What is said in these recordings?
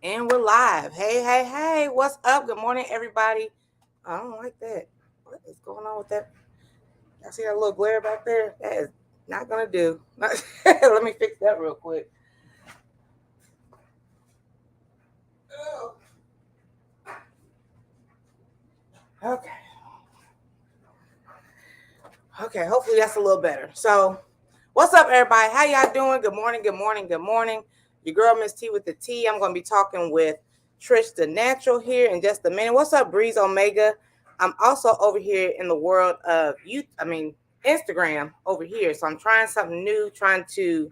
And we're live. Hey, hey, hey, what's up? Good morning, everybody. I don't like that. What is going on with that? I see that little glare back there? That is not going to do. Let me fix that real quick. Okay. Okay, hopefully that's a little better. So, what's up, everybody? How y'all doing? Good morning, good morning, good morning. Your girl, Miss T with the T. I'm going to be talking with Trish the Natural here in just a minute. What's up, Breeze Omega? I'm also over here in the world of Instagram over here. So I'm trying something new, trying to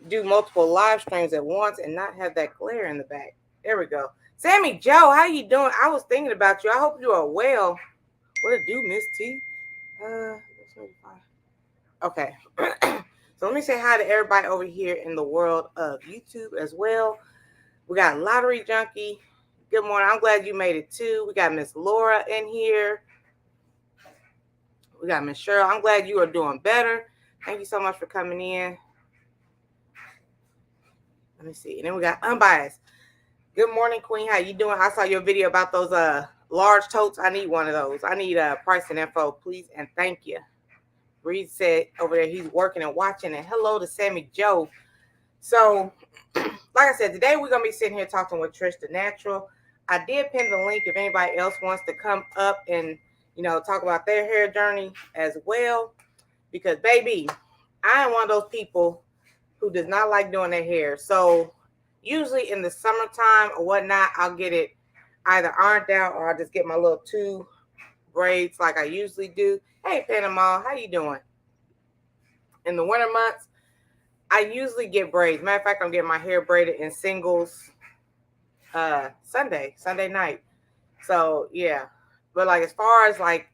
do multiple live streams at once and not have that glare in the back. There we go. Sammy Joe, how you doing? I was thinking about you. I hope you are well. What it do, Miss T? Okay. So let me say hi to everybody over here in the world of YouTube as well. We got Lottery Junkie. Good morning. I'm glad you made it too. We got Miss Laura in here. We got Miss Cheryl. I'm glad you are doing better. Thank you so much for coming in. Let me see. And then we got Unbiased. Good morning, Queen. How you doing? I saw your video about those large totes. I need one of those. I need price and info, please, and thank you. Reed said over there he's working and watching. And hello to Sammy Joe. So, like I said, today we're going to be sitting here talking with Trish the Natural. I did pin the link if anybody else wants to come up and, talk about their hair journey as well. Because, baby, I am one of those people who does not like doing their hair. So, usually in the summertime or whatnot, I'll get it either ironed out or I'll just get my little two braids like I usually do. Hey, Panama, how you doing? In the winter months, I usually get braids. Matter of fact, I'm getting my hair braided in singles Sunday night. So yeah. But like as far as like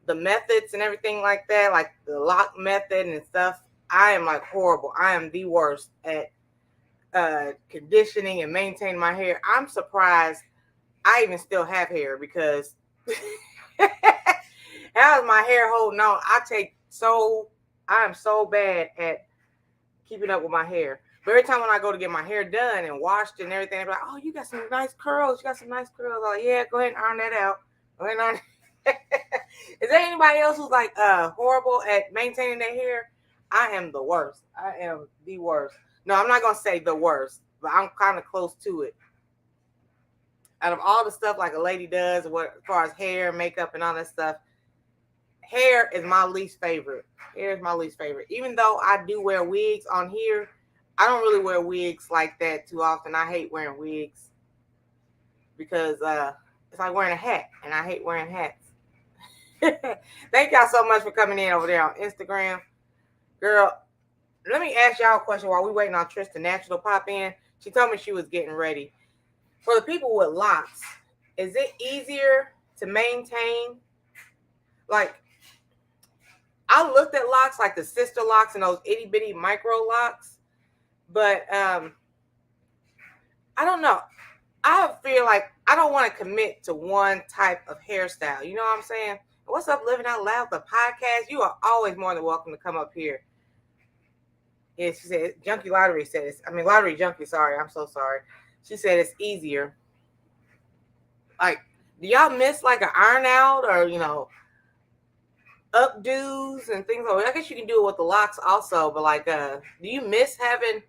the methods and everything like that, like the lock method and stuff, I am like horrible. I am the worst at conditioning and maintaining my hair. I'm surprised I even still have hair because how's my hair holding on? I am so bad at keeping up with my hair. But every time when I go to get my hair done and washed and everything, they're like, "Oh, you got some nice curls. You got some nice curls." I'm like, yeah, go ahead and iron that out. Go ahead and iron. Is there anybody else who's like horrible at maintaining their hair? I am the worst. I am the worst. No, I'm not gonna say the worst, but I'm kind of close to it. Out of all the stuff like a lady does, as far as hair, makeup, and all that stuff, hair is my least favorite. Hair is my least favorite. Even though I do wear wigs on here, I don't really wear wigs like that too often. I hate wearing wigs because it's like wearing a hat, and I hate wearing hats. Thank y'all so much for coming in over there on Instagram. Girl, let me ask y'all a question while we waiting on Trish the Natural to pop in. She told me she was getting ready. For the people with locks, is it easier to maintain? Like, I looked at locks like the sister locks and those itty bitty micro locks, but I don't know. I feel like I don't want to commit to one type of hairstyle. You know what I'm saying? What's up, Living Out Loud, the podcast? You are always more than welcome to come up here. Yeah, she said, Junkie Lottery said, Lottery Junkie, sorry, I'm so sorry. She said it's easier. Like, do y'all miss like an iron out or, updos and things like that? I guess you can do it with the locks also, but like, do you miss having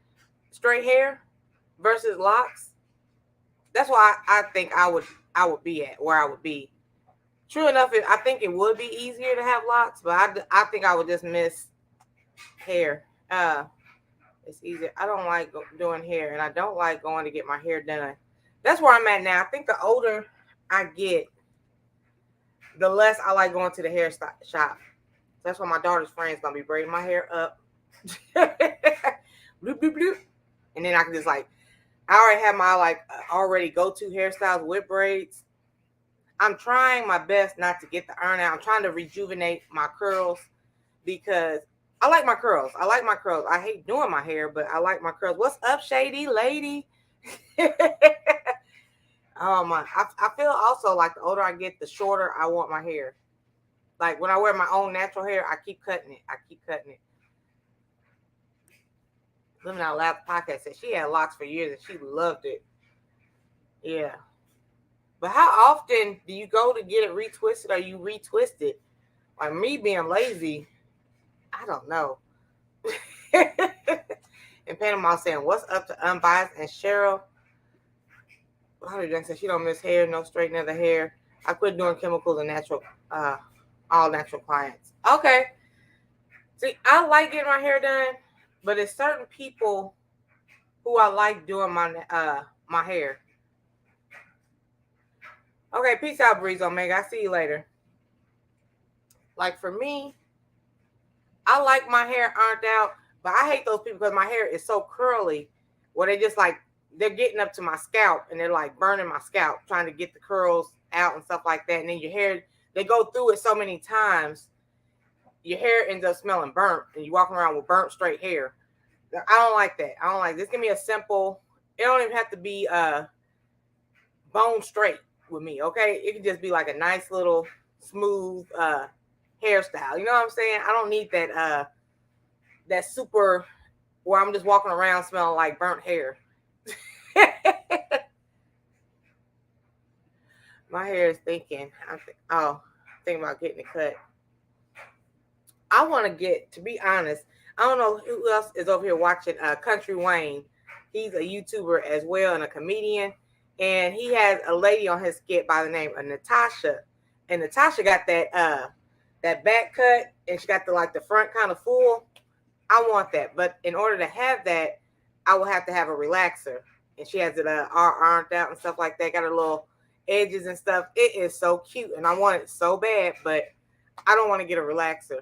straight hair versus locks? That's why I think I would be at where I would be. True enough, I think it would be easier to have locks, but I think I would just miss hair. It's easier. I don't like doing hair, and I don't like going to get my hair done. That's where I'm at now. I think the older I get, the less I like going to the hair shop. That's why my daughter's friend's gonna be braiding my hair up. Bloop, bloop, bloop. And then I can just like, I already have my like already go-to hairstyles with braids. I'm trying my best not to get the iron out. I'm trying to rejuvenate my curls because I like my curls. I hate doing my hair, but I like my curls. What's up, Shady Lady? Oh my! I feel also like the older I get, the shorter I want my hair. Like when I wear my own natural hair, I keep cutting it. Living Out Loud podcast said she had locks for years and she loved it. Yeah. But how often do you go to get it retwisted or you retwist it? Like me being lazy, I don't know. And Panama saying, what's up to Unbiased? And Cheryl, how did I say she don't miss hair, no straightening of the hair. I quit doing chemicals and natural, all natural clients. Okay. See, I like getting my hair done, but it's certain people who I like doing my hair. Okay, peace out, Breeze Omega. I see you later. Like for me, I like my hair ironed out, but I hate those people because my hair is so curly where they just like they're getting up to my scalp and they're like burning my scalp, trying to get the curls out and stuff like that. And then your hair, they go through it so many times, your hair ends up smelling burnt and you walking around with burnt straight hair. I don't like that. I don't like this. Give me a simple, it don't even have to be bone straight with me, okay? It can just be like a nice little smooth hairstyle. You know what I'm saying? I don't need that super where I'm just walking around smelling like burnt hair. My hair is thinking. Thinking about getting it cut. I want to get, to be honest, I don't know who else is over here watching Country Wayne. He's a YouTuber as well and a comedian. And he has a lady on his skit by the name of Natasha. And Natasha got that back cut and she got the front kind of full. I want that. But in order to have that, I will have to have a relaxer. And she has it ironed out and stuff like that. Got her little edges and stuff. It is so cute. And I want it so bad, but I don't want to get a relaxer.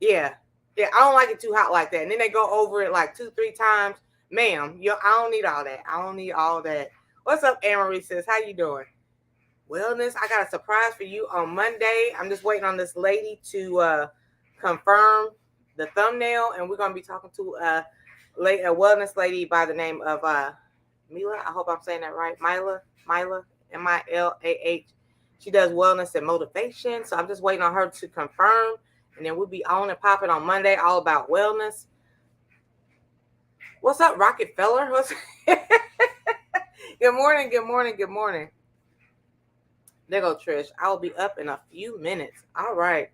Yeah. I don't like it too hot like that. And then they go over it like 2-3 times. Ma'am, I don't need all that. I don't need all that. What's up, Anne-Marie says? How you doing? Wellness, I got a surprise for you on Monday. I'm just waiting on this lady to confirm the thumbnail, and we're going to be talking to a wellness lady by the name of Mila. I hope I'm saying that right. Mila, Milah. She does wellness and motivation, so I'm just waiting on her to confirm, and then we'll be on and popping on Monday, all about wellness. What's up, Rockefeller? Good morning. There go Trish. I will be up in a few minutes. All right.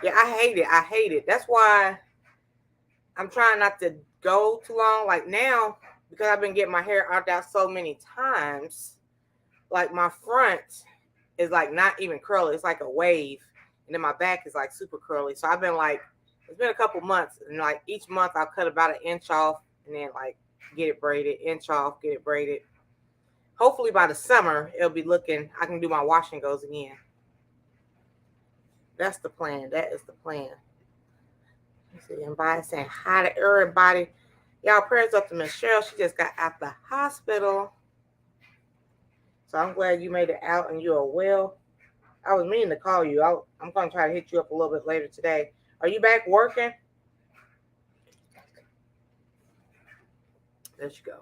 Yeah, I hate it. That's why I'm trying not to go too long. Like now, because I've been getting my hair ironed out so many times, like my front is like not even curly. It's like a wave. And then my back is like super curly. So I've been like, it's been a couple months. And like each month I'll cut about an inch off and then like get it braided, inch off, get it braided. Hopefully by the summer, it'll be looking, I can do my wash and goes again. That's the plan. That is the plan. Let's see, everybody saying hi to everybody. Y'all, prayers up to Miss Cheryl. She just got out the hospital. So I'm glad you made it out and you are well. I was meaning to call you. I'm going to try to hit you up a little bit later today. Are you back working? There you go.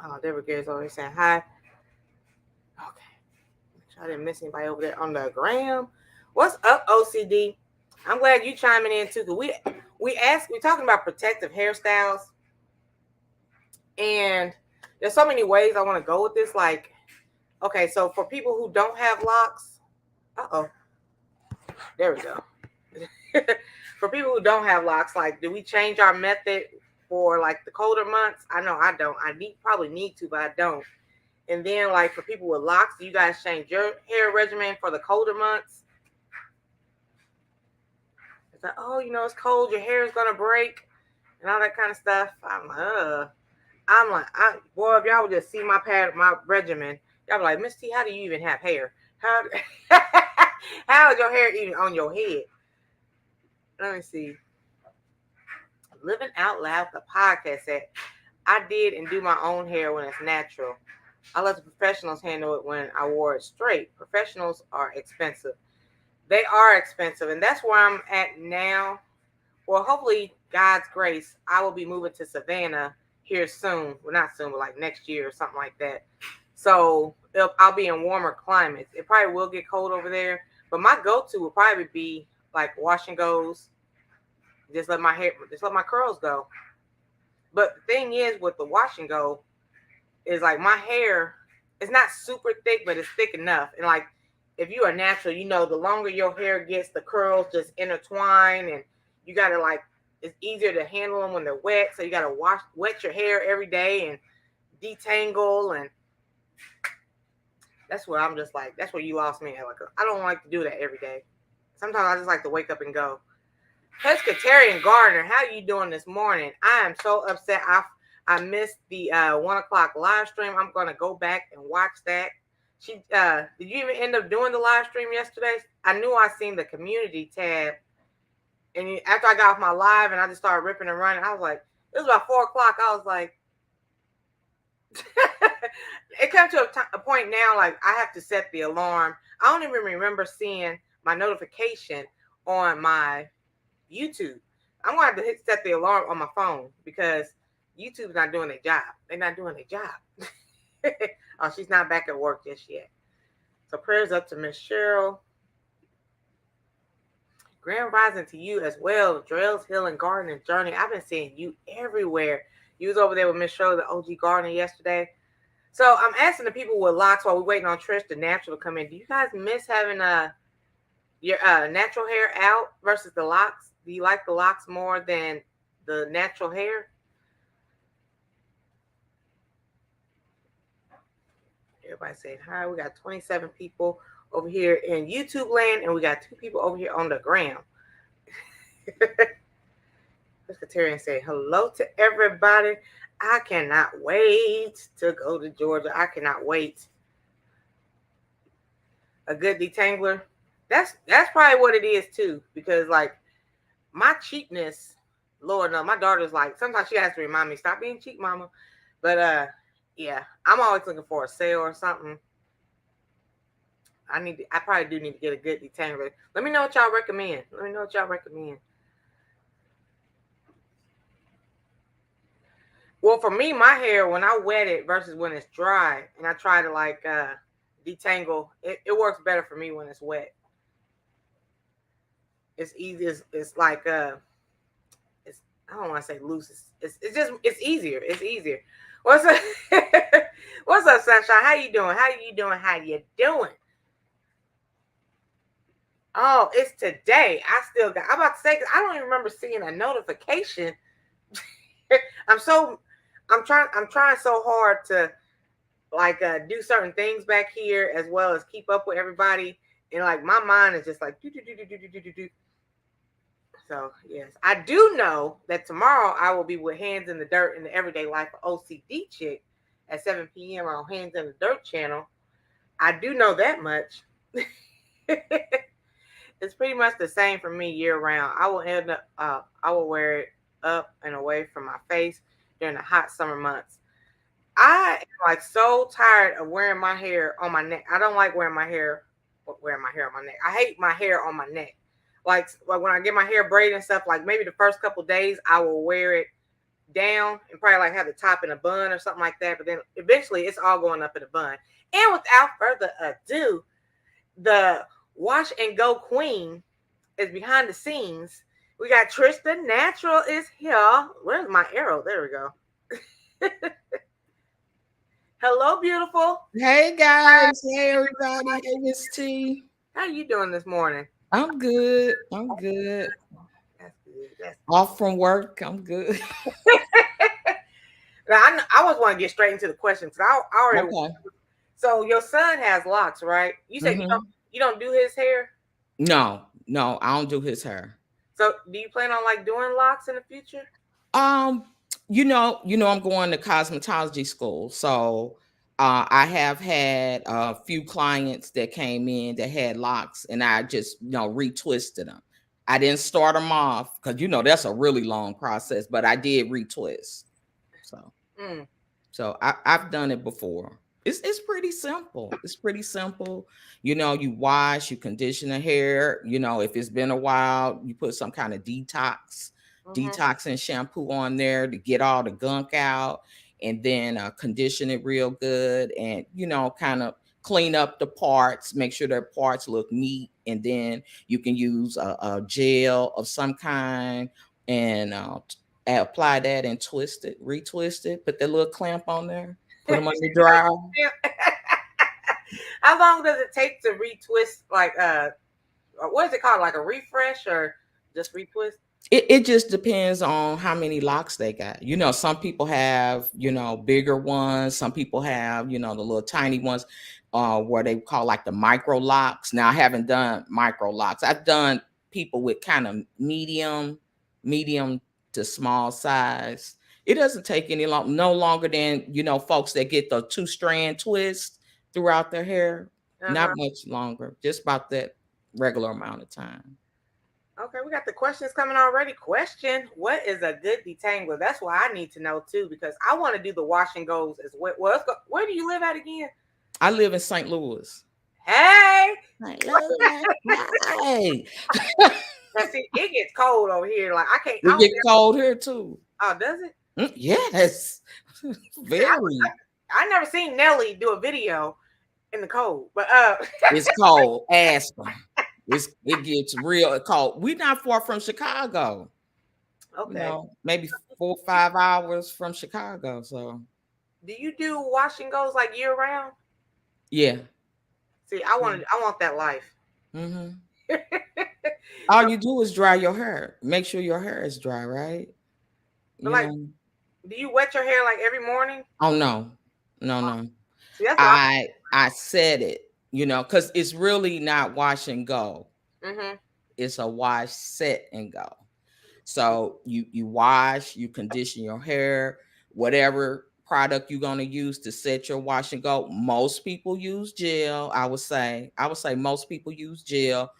Oh, Deborah Gary's already saying hi. Okay. Make sure I didn't miss anybody over there on the gram. What's up, OCD? I'm glad you chiming in too. We're talking about protective hairstyles. And there's so many ways I want to go with this. Like, okay, so for people who don't have locks, there we go. For people who don't have locks, like, do we change our method for like the colder months? I know I don't. Probably need to, but I don't. And then like for people with locks, do you guys change your hair regimen for the colder months? It's like, oh, it's cold, your hair is gonna break, and all that kind of stuff. Boy, if y'all would just see my regimen, y'all be like, Miss T, how do you even have hair? How is your hair even on your head? Let me see. Living Out Loud, the podcast said, I did and do my own hair when it's natural. I let the professionals handle it when I wore it straight. Professionals are expensive. They are expensive, and that's where I'm at now. Well, hopefully, God's grace, I will be moving to Savannah here soon. Well, not soon, but like next year or something like that. So I'll be in warmer climates. It probably will get cold over there, but my go-to will probably be like wash and goes. just let my curls go. But the thing is, with the wash and go, is like my hair, it's not super thick, but it's thick enough. And like, if you are natural, the longer your hair gets, the curls just intertwine, and you gotta like, it's easier to handle them when they're wet. So you gotta wet your hair every day and detangle, and that's where I'm just like, that's where you lost me at. Like, I don't like to do that every day. Sometimes I just like to wake up and go. Pescatarian Gardner, how you doing this morning? I am so upset. I missed the 1:00 live stream. I'm gonna go back and watch that. Did you even end up doing the live stream yesterday? I knew I seen the community tab, and after I got off my live and I just started ripping and running, I was like, it was about 4:00. I was like, it comes to a point now, like I have to set the alarm. I don't even remember seeing my notification on my YouTube. I'm gonna have to set the alarm on my phone because YouTube's not doing their job. They're not doing their job. Oh, she's not back at work just yet. So prayers up to Miss Cheryl. Grand rising to you as well. Drell's Hill and Garden Journey. I've been seeing you everywhere. You was over there with Miss Cheryl, the OG Gardener, yesterday. So I'm asking the people with locks while we're waiting on Trish, the natural, to come in. Do you guys miss having your natural hair out versus the locks? Do you like the locks more than the natural hair? Everybody saying hi. We got 27 people over here in YouTube land, and we got 2 people over here on the gram. Pescatarian saying hello to everybody. I cannot wait to go to Georgia. I cannot wait. A good detangler. That's probably what it is too, because like my cheapness, Lord no, my daughter's like, sometimes she has to remind me, stop being cheap, mama. But yeah, I'm always looking for a sale or something. I probably do need to get a good detangler. Let me know what y'all recommend. Well, for me, my hair, when I wet it versus when it's dry, and I try to like detangle, it works better for me when it's wet. It's easy. It's like it's, I don't want to say loose. It's easier. It's easier. What's up? What's up, Sunshine? How you doing? Oh, it's today. I'm about to say, because I don't even remember seeing a notification. I'm trying so hard to like do certain things back here as well as keep up with everybody, and like my mind is just like do. So yes, I do know that tomorrow I will be with Hands in the Dirt in the Everyday Life of OCD Chick at 7 p.m. on Hands in the Dirt channel. I do know that much. It's pretty much the same for me year round. I will wear it up and away from my face during the hot summer months. I am like so tired of wearing my hair on my neck. I don't like wearing my hair on my neck. I hate my hair on my neck. Like when I get my hair braided and stuff, like maybe the first couple days I will wear it down and probably like have the top in a bun or something like that. But then eventually it's all going up in a bun. And without further ado, the wash and go queen is behind the scenes. We got Trish the Natural is here. Where's my arrow? There we go. Hello, beautiful. Hey guys. Hey everybody. Hey Miss T. How you doing this morning? I'm good. That's good. Off from work. I'm good. Now, I always want to get straight into the questions because I already. Okay. So your son has locks, right? You said you don't do his hair. No, I don't do his hair. So do you plan on like doing locks in the future? I'm going to cosmetology school, so I have had a few clients that came in that had locks, and I just retwisted them. I didn't start them off because that's a really long process, but I did retwist. So I've done it before. It's pretty simple. You wash, you condition the hair. If it's been a while, you put some kind of detoxing shampoo on there to get all the gunk out, and then condition it real good, and kind of clean up the parts, make sure their parts look neat, and then you can use a gel of some kind, and apply that and twist it, retwist it, put that little clamp on there, put them on the dryer. How long does it take to retwist? Like what is it called? Like a refresh or just retwist? It just depends on how many locks they got. You know, some people have, you know, bigger ones. Some people have, you know, the little tiny ones, where they call like the micro locks. Now I haven't done micro locks. I've done people with kind of medium to small size. It doesn't take any long, no longer than, you know, folks that get the 2-strand twist throughout their hair. Not Uh-huh. much longer, just about that regular amount of time. Okay, we got the questions coming already. Question: what is a good detangler? That's what I need to know too, because I want to do the wash and goes as well. Well, let's go. Where do you live at again? I live in St. Louis. Hey, St. Louis. Right. now see, it gets cold over here. Like I can't. I It don't. get cold here too. Oh, does it? Yes. See, Very. I never seen Nelly do a video in the cold, but It's cold. Ask them. It gets real cold. We're not far from Chicago. You okay. know, maybe 4 or 5 hours from Chicago. So Do you do wash and goes like year round? yeah. See, I want that life. Hmm. So, All you do is dry your hair. Make sure your hair is dry, right? but You like, know. do you wet your hair like every morning? Oh no. No, no. See, that's what I said it, you know, because it's really not wash and go. Mm-hmm. It's a wash, set, and go. So you wash, you condition your hair, whatever product you're gonna use to set your wash and go. Most people use gel. I would say most people use gel.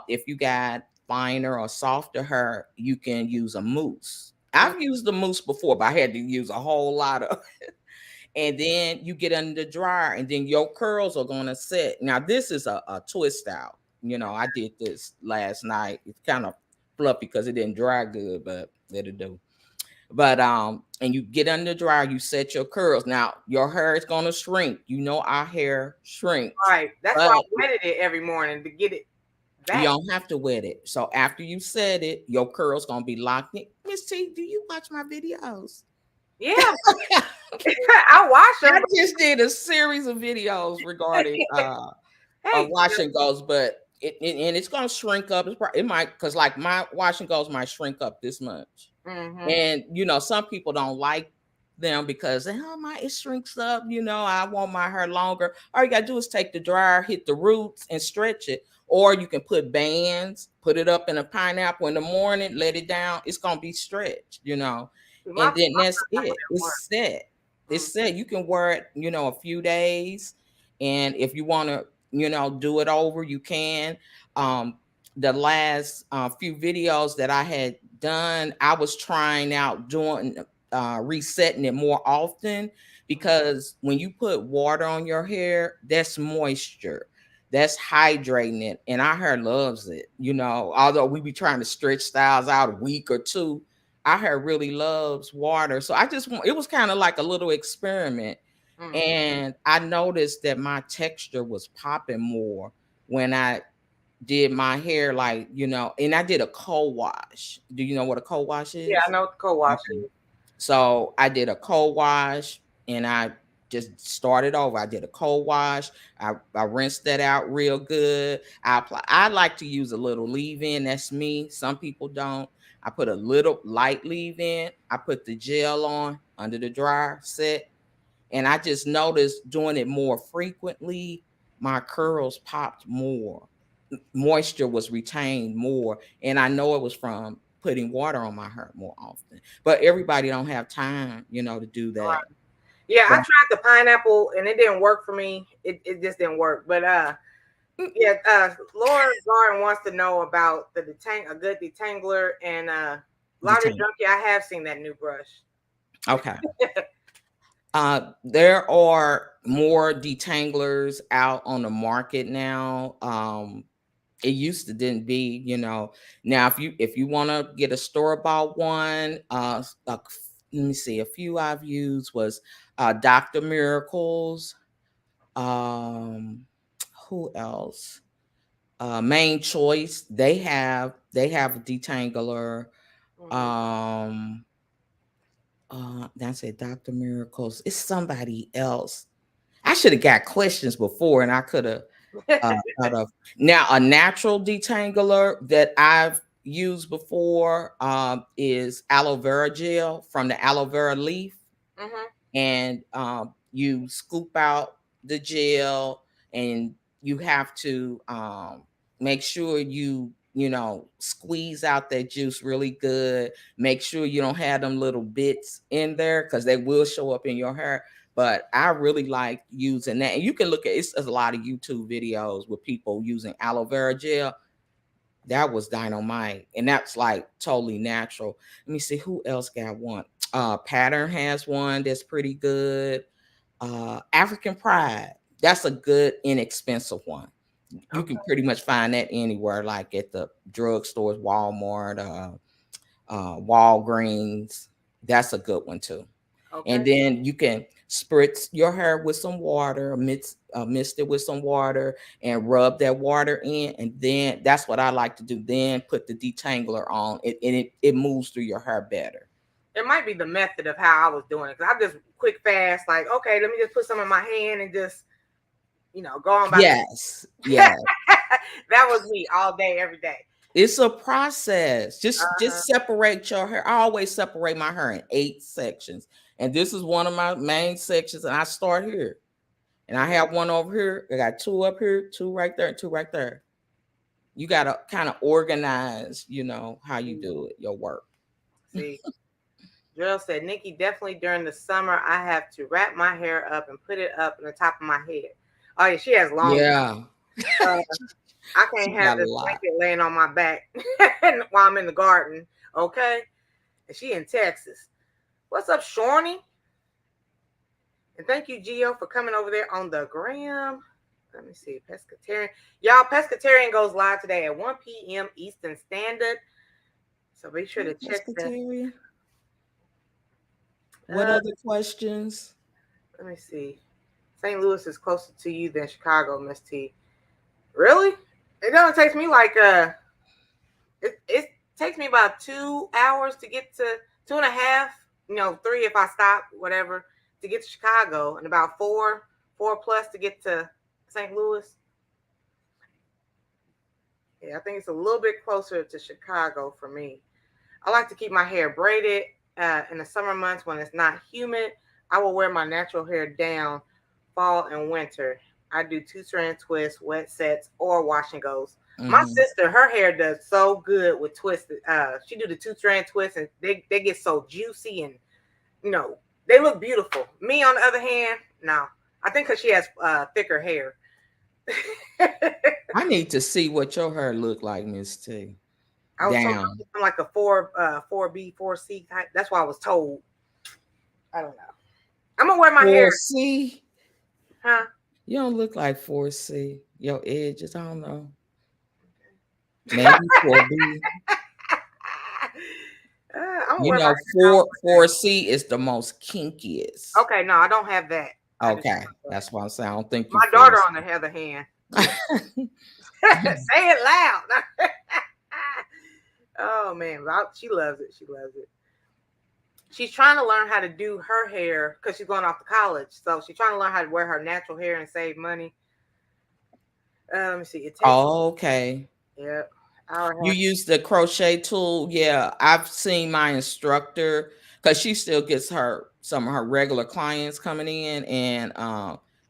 If you got finer or softer hair, you can use a mousse. I've used the mousse before, but I had to use a whole lot of. And then you get under the dryer, and then your curls are gonna set. Now this is a twist out. You know, I did this last night. It's kind of fluffy because it didn't dry good, but it'll do. But and you get under the dryer, you set your curls. Now your hair is gonna shrink. You know our hair shrinks, Right. That's why but I wetted it every morning to get it you back. don't have to wet it. So after you set it, your curls gonna be locked in. Miss T, do you watch my videos? Yeah, I wash I them. just did a series of videos regarding Hey, wash and goes, but and it's gonna shrink up. It might, because like my wash and goes might shrink up this much. mm-hmm. And you know, some people don't like them because oh my, it shrinks up. You know, I want my hair longer. All you gotta do is take the dryer, hit the roots, and stretch it. Or you can put bands, put it up in a pineapple in the morning, let it down. It's gonna be stretched, you know, and then that's it. Work. It's set. Mm. It's set. You can wear it, you know, a few days, and if you want to, you know, do it over, you can. Um, the last few videos that I had done, I was trying out doing resetting it more often, because when you put water on your hair, that's moisture. That's hydrating it, and our hair loves it. You know, although we be trying to stretch styles out a week or two, our hair really loves water. So I just want, it was kind of like a little experiment, Mm-hmm. and I noticed that my texture was popping more when I did my hair, like, you know, and I did a cold wash. Do you know what a cold wash Yeah, I is? know what the co-wash Okay. is. So I did a cold wash, and I just started over. I did a cold wash. I rinsed that out real good. I like to use a little leave-in. That's me. Some people don't. I put a little light leave-in. I put the gel on under the dryer set. And I just noticed doing it more frequently, my curls popped more. Moisture was retained more. And I know it was from putting water on my hair more often. But everybody don't have time, you know, to do that. Right. Yeah, I But tried the pineapple and it didn't work for me. It just didn't work. But yeah, Laura Garden wants to know about a good detangler and Laundry detain. Junkie. I have seen that new brush. Okay. There are more detanglers out on the market now. It used to didn't be, you know. Now if you want to get a store-bought one, let me see, a few I've used was Dr. Miracles, um who else, Main Choice. They have a detangler. Mhm. Um, that's it, Dr. Miracles. It's somebody else. I should have got questions before and I could have thought of. Now, a natural detangler that I've used before is aloe vera gel from the aloe vera leaf. Mhm. And you scoop out the gel, and you have to make sure you squeeze out that juice really good. Make sure you don't have them little bits in there because they will show up in your hair. But I really like using that, and you can look at it's a lot of YouTube videos with people using aloe vera gel. That was dynamite, and that's like totally natural. Let me see who else got one. Pattern has one that's pretty good. African Pride, that's a good inexpensive one. You can Okay. pretty much find that anywhere, like at the drugstores, Walmart, Walgreens. That's a good one too. And Okay. then you can spritz your hair with some water, mist it with some water, and rub that water in. And then that's what I like to do. Then put the detangler on it, and it moves through your hair better. It might be the method of how I was doing it because I'm just quick, fast. Like, okay, let me just put some in my hand and just, go on about. Yes, yeah. That was me all day, every day. It's a process. Just Uh-huh. just separate your hair. I always separate my hair in 8 sections. And this is one of my main sections. And I start here. And I have one over here. I got two up here, two right there, and two right there. You gotta kind of organize, how you Mhm. do it, your work. See, Drill said, Nikki, definitely during the summer, I have to wrap my hair up and put it up on the top of my head. Oh, yeah, she has long. Yeah. Uh, I She can't have got a this lot. blanket laying on my back while I'm in the garden. Okay. And she in Texas. What's up, Shawnee? And thank you, Gio, for coming over there on the gram. Let me see. Pescatarian. Y'all, Pescatarian goes live today at 1 p.m. Eastern Standard. So be sure Hey, to check that. Pescatarian. What Uh, other questions? let me see. St. Louis is closer to you than Chicago, Miss T. Really? It only takes me like it takes me about 2 hours to get to 2.5, 3 if I stop, whatever, to get to Chicago, and about four plus to get to St. Louis. Yeah, I think it's a little bit closer to Chicago for me. I like to keep my hair braided in the summer months when it's not humid. I will wear my natural hair down fall and winter. I do two strand twists, wet sets, or wash and goes. My Hmm. sister, her hair does so good with twisted. She do the two strand twists, and they get so juicy and you know they look beautiful. Me, on the other hand, no. I think because she has thicker hair. I need to see what your hair look like, Miss T. I was told Down. I'm like a 4B 4C type. That's what I was told. I don't know. I'm gonna wear my hair, 4C. huh? You don't look like 4C. Your edges, I don't know. Maybe 4B. I'm gonna You wear my know, hair out. 4C is the most kinkiest. Okay, no, I don't have that. I just Okay, that's why I'm saying I don't think you my daughter, on 4C. the other hand, yeah. Say it loud. Oh man, she loves it. She loves it. She's trying to learn how to do her hair because she's going off to college. So she's trying to learn how to wear her natural hair and save money. Let me see. It takes, Okay. yeah, hour and a You half. use the crochet tool. Yeah, I've seen my instructor because she still gets some of her regular clients coming in, and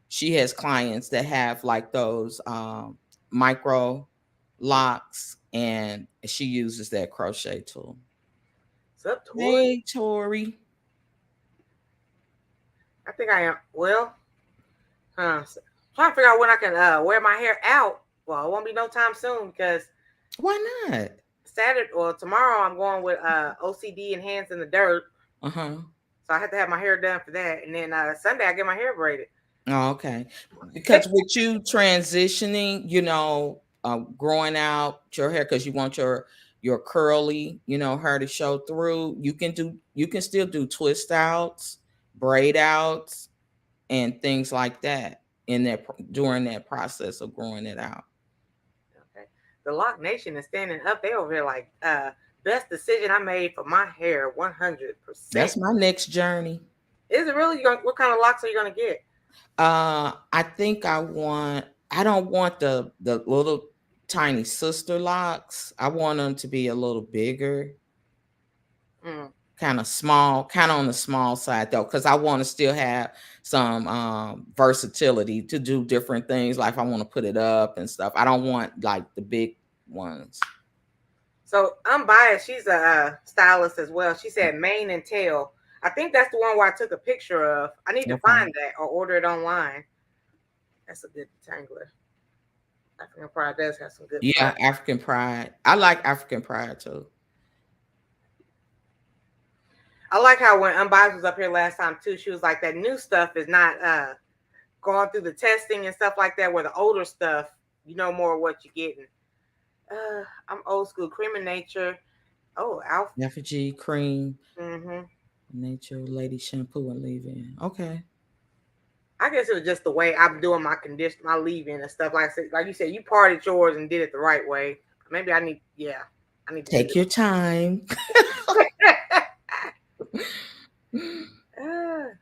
she has clients that have like those micro locks, and she uses that crochet tool. What's up, Tori? Hey, Tori. I think I am. Well, so, trying to figure out when I can wear my hair out. Well, it won't be no time soon because Why not? Saturday or tomorrow I'm going with OCD and hands in the dirt. Uh-huh. So I have to have my hair done for that, and then Sunday I get my hair braided. Oh, okay. Because with you transitioning, growing out your hair because you want your curly, hair to show through, you can still do twist outs, braid outs, and things like that during that process of growing it out. Okay. The Lock Nation is standing up. They over here like best decision I made for my hair, 100%. That's my next journey. Is it really? What kind of locks are you gonna get? I think I don't want the little tiny sister locks. I want them to be a little bigger, Mm. kind of small, kind of on the small side though, because I want to still have some versatility to do different things. Like if I want to put it up and stuff. I don't want like the big ones. So I'm biased. She's a stylist as well. She said mane and tail. I think that's the one where I took a picture of. I need to Okay. find that or order it online. That's a good detangler. African Pride does have some good Yeah, products. African Pride. I like African Pride too. I like how when Unbiased was up here last time too, she was like that new stuff is not going through the testing and stuff like that. Where the older stuff, you know more what you're getting. I'm old school. Cream of Nature. Oh, Alpha. Effigy, cream, Mm-hmm. nature, lady shampoo, and leave-in. Okay. I guess it was just the way I'm doing my condition, my leave-in and stuff. Like you said, you parted yours and did it the right way. Maybe I need, yeah, I need to do Take your time. it.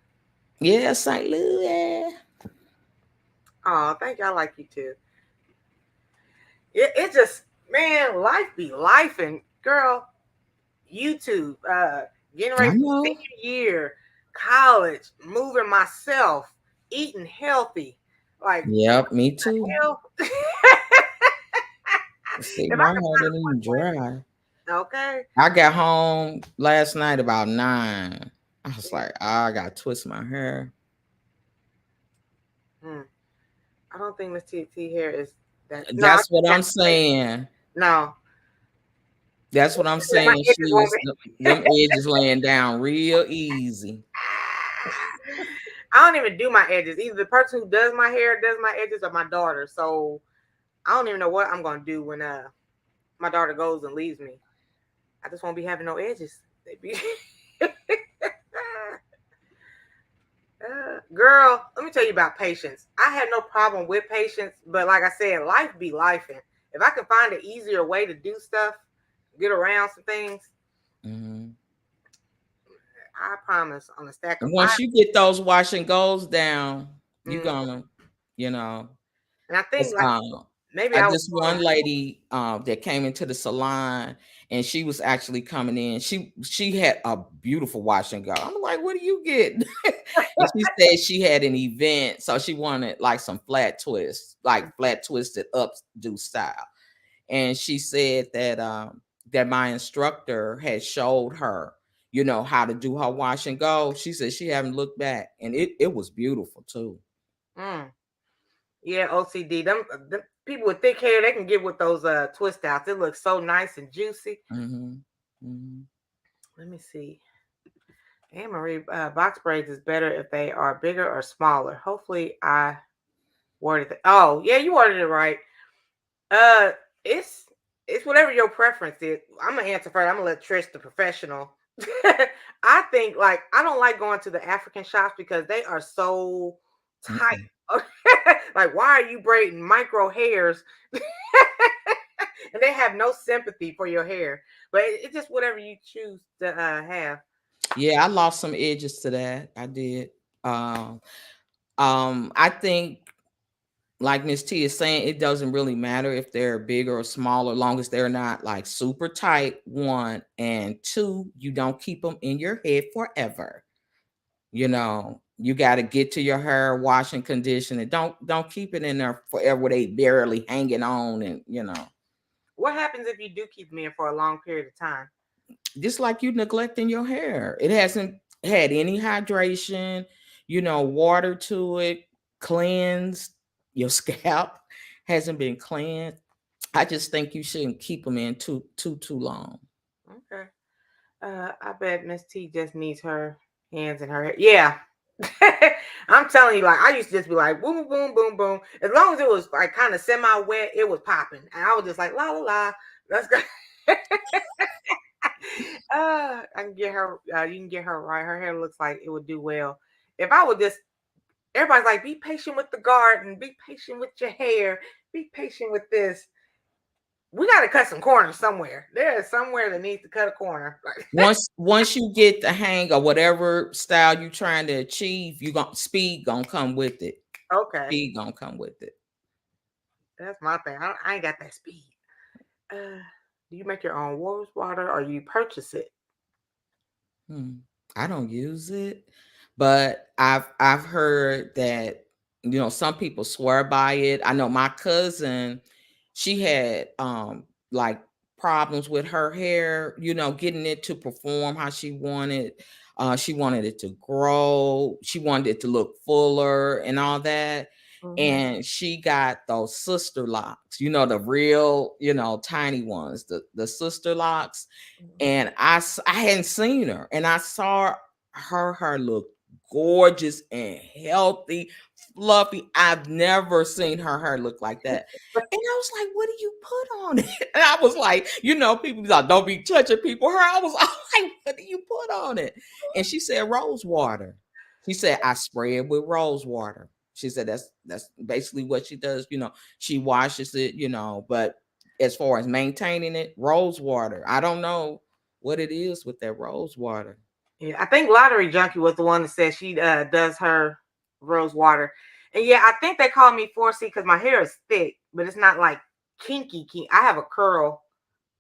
Yeah, St. Louis. Oh, thank you. I like you too. It just, man, life be life, and girl, YouTube, getting I ready for know. senior year, college, moving myself, eating healthy. Like, Yep, me what the too. hell? See, If I my can hair didn't even dry. find, okay. I got home last night about 9. I was like, I gotta twist my hair. Hmm. I don't think Miss T hair is that. No, I That's think what I'm that's great. saying. No, That's what I'm my saying. She edges won't is be. them edges laying down real easy. I don't even do my edges. Either the person who does my hair does my edges, or my daughter. So I don't even know what I'm gonna do when my daughter goes and leaves me. I just won't be having no edges. They be girl. Let me tell you about patience. I had no problem with patience, but like I said, life be life. And if I can find an easier way to do stuff, get around some things, Mm-hmm. I promise on a stack of And five. once you get those wash and goes down, you Mm. gonna, you know, And I think it's like maybe I was this one lady that came into the salon and she was actually coming in. She had a beautiful wash and go. I'm like, what do you get? And she said she had an event, so she wanted like some flat twists, like flat twisted updo style. And she said that my instructor had showed her, how to do her wash and go. She said she haven't looked back, and it was beautiful too. mm, yeah, OCD. Them people with thick hair, they can get with those twist outs. It looks so nice and juicy. Hmm. Hmm. Let me see. Anne Marie, box braids is better if they are bigger or smaller. Hopefully, I worded it. Oh, yeah, you worded it right. Uh, it's it's whatever your preference is. I'm gonna answer first. I'm gonna let Trish, the professional. I think like I don't like going to the African shops because they are so tight. Mm-mm. Like, why are you braiding micro hairs? And they have no sympathy for your hair. But it's just whatever you choose to have. Yeah, I lost some edges to that. I did. I think, like Miss T is saying, it doesn't really matter if they're bigger or smaller, long as they're not like super tight. One and two, you don't keep them in your head forever. You got to get to your hair, wash and condition it. Don't keep it in there forever where they barely hanging on, and What happens if you do keep them in for a long period of time? just like you neglecting your hair. It hasn't had any hydration, water to it, cleansed. Your scalp hasn't been cleansed. I just think you shouldn't keep them in too long. Okay. I bet Miss T just needs her hands in her hair. Yeah. I'm telling you, like I used to just be like boom, boom, boom, boom, boom. As long as it was like kind of semi-wet, it was popping. And I was just like, la la la, let's go. I can get her, you can get her right. Her hair looks like it would do well. If I would just everybody's like, be patient with the garden, be patient with your hair, be patient with this. We got to cut some corners somewhere. There is somewhere that needs to cut a corner. Once you get the hang of whatever style you're trying to achieve, speed gonna come with it. Okay, Speed gonna come with it. that's my thing. I ain't got that speed. Do you make your own rose water or you purchase it? I don't use it, but I've heard that some people swear by it. I know my cousin, she had like problems with her hair, getting it to perform how she wanted. She wanted it to grow. She wanted it to look fuller and all that. Mm-hmm. And she got those sister locks, the real, tiny ones, the sister locks. And I hadn't seen her, and I saw her look gorgeous and healthy, fluffy. I've never seen her hair look like that. And I was like, "What do you put on it?" And I was like, people be like, "Don't be touching people hair." I was like, "What do you put on it?" And she said, "Rose water." She said, "I spray it with rose water." She said that's basically what she does. She washes it, but as far as maintaining it, rose water. I don't know what it is with that rose water. Yeah, I think Lottery Junkie was the one that said she does her rose water. And yeah, I think they call me 4C because my hair is thick, but it's not like kinky. I have a curl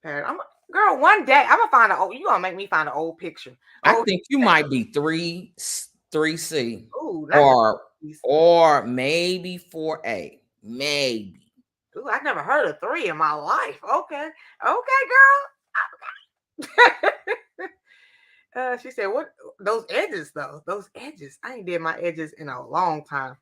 pattern. Girl, one day I'm gonna find you gonna make me find an old picture. I think you might be 3C Ooh, not or maybe 4A. Maybe. Ooh, I've never heard of 3 in my life. Okay, girl. She said, "What those edges though? Those edges. I ain't did my edges in a long time."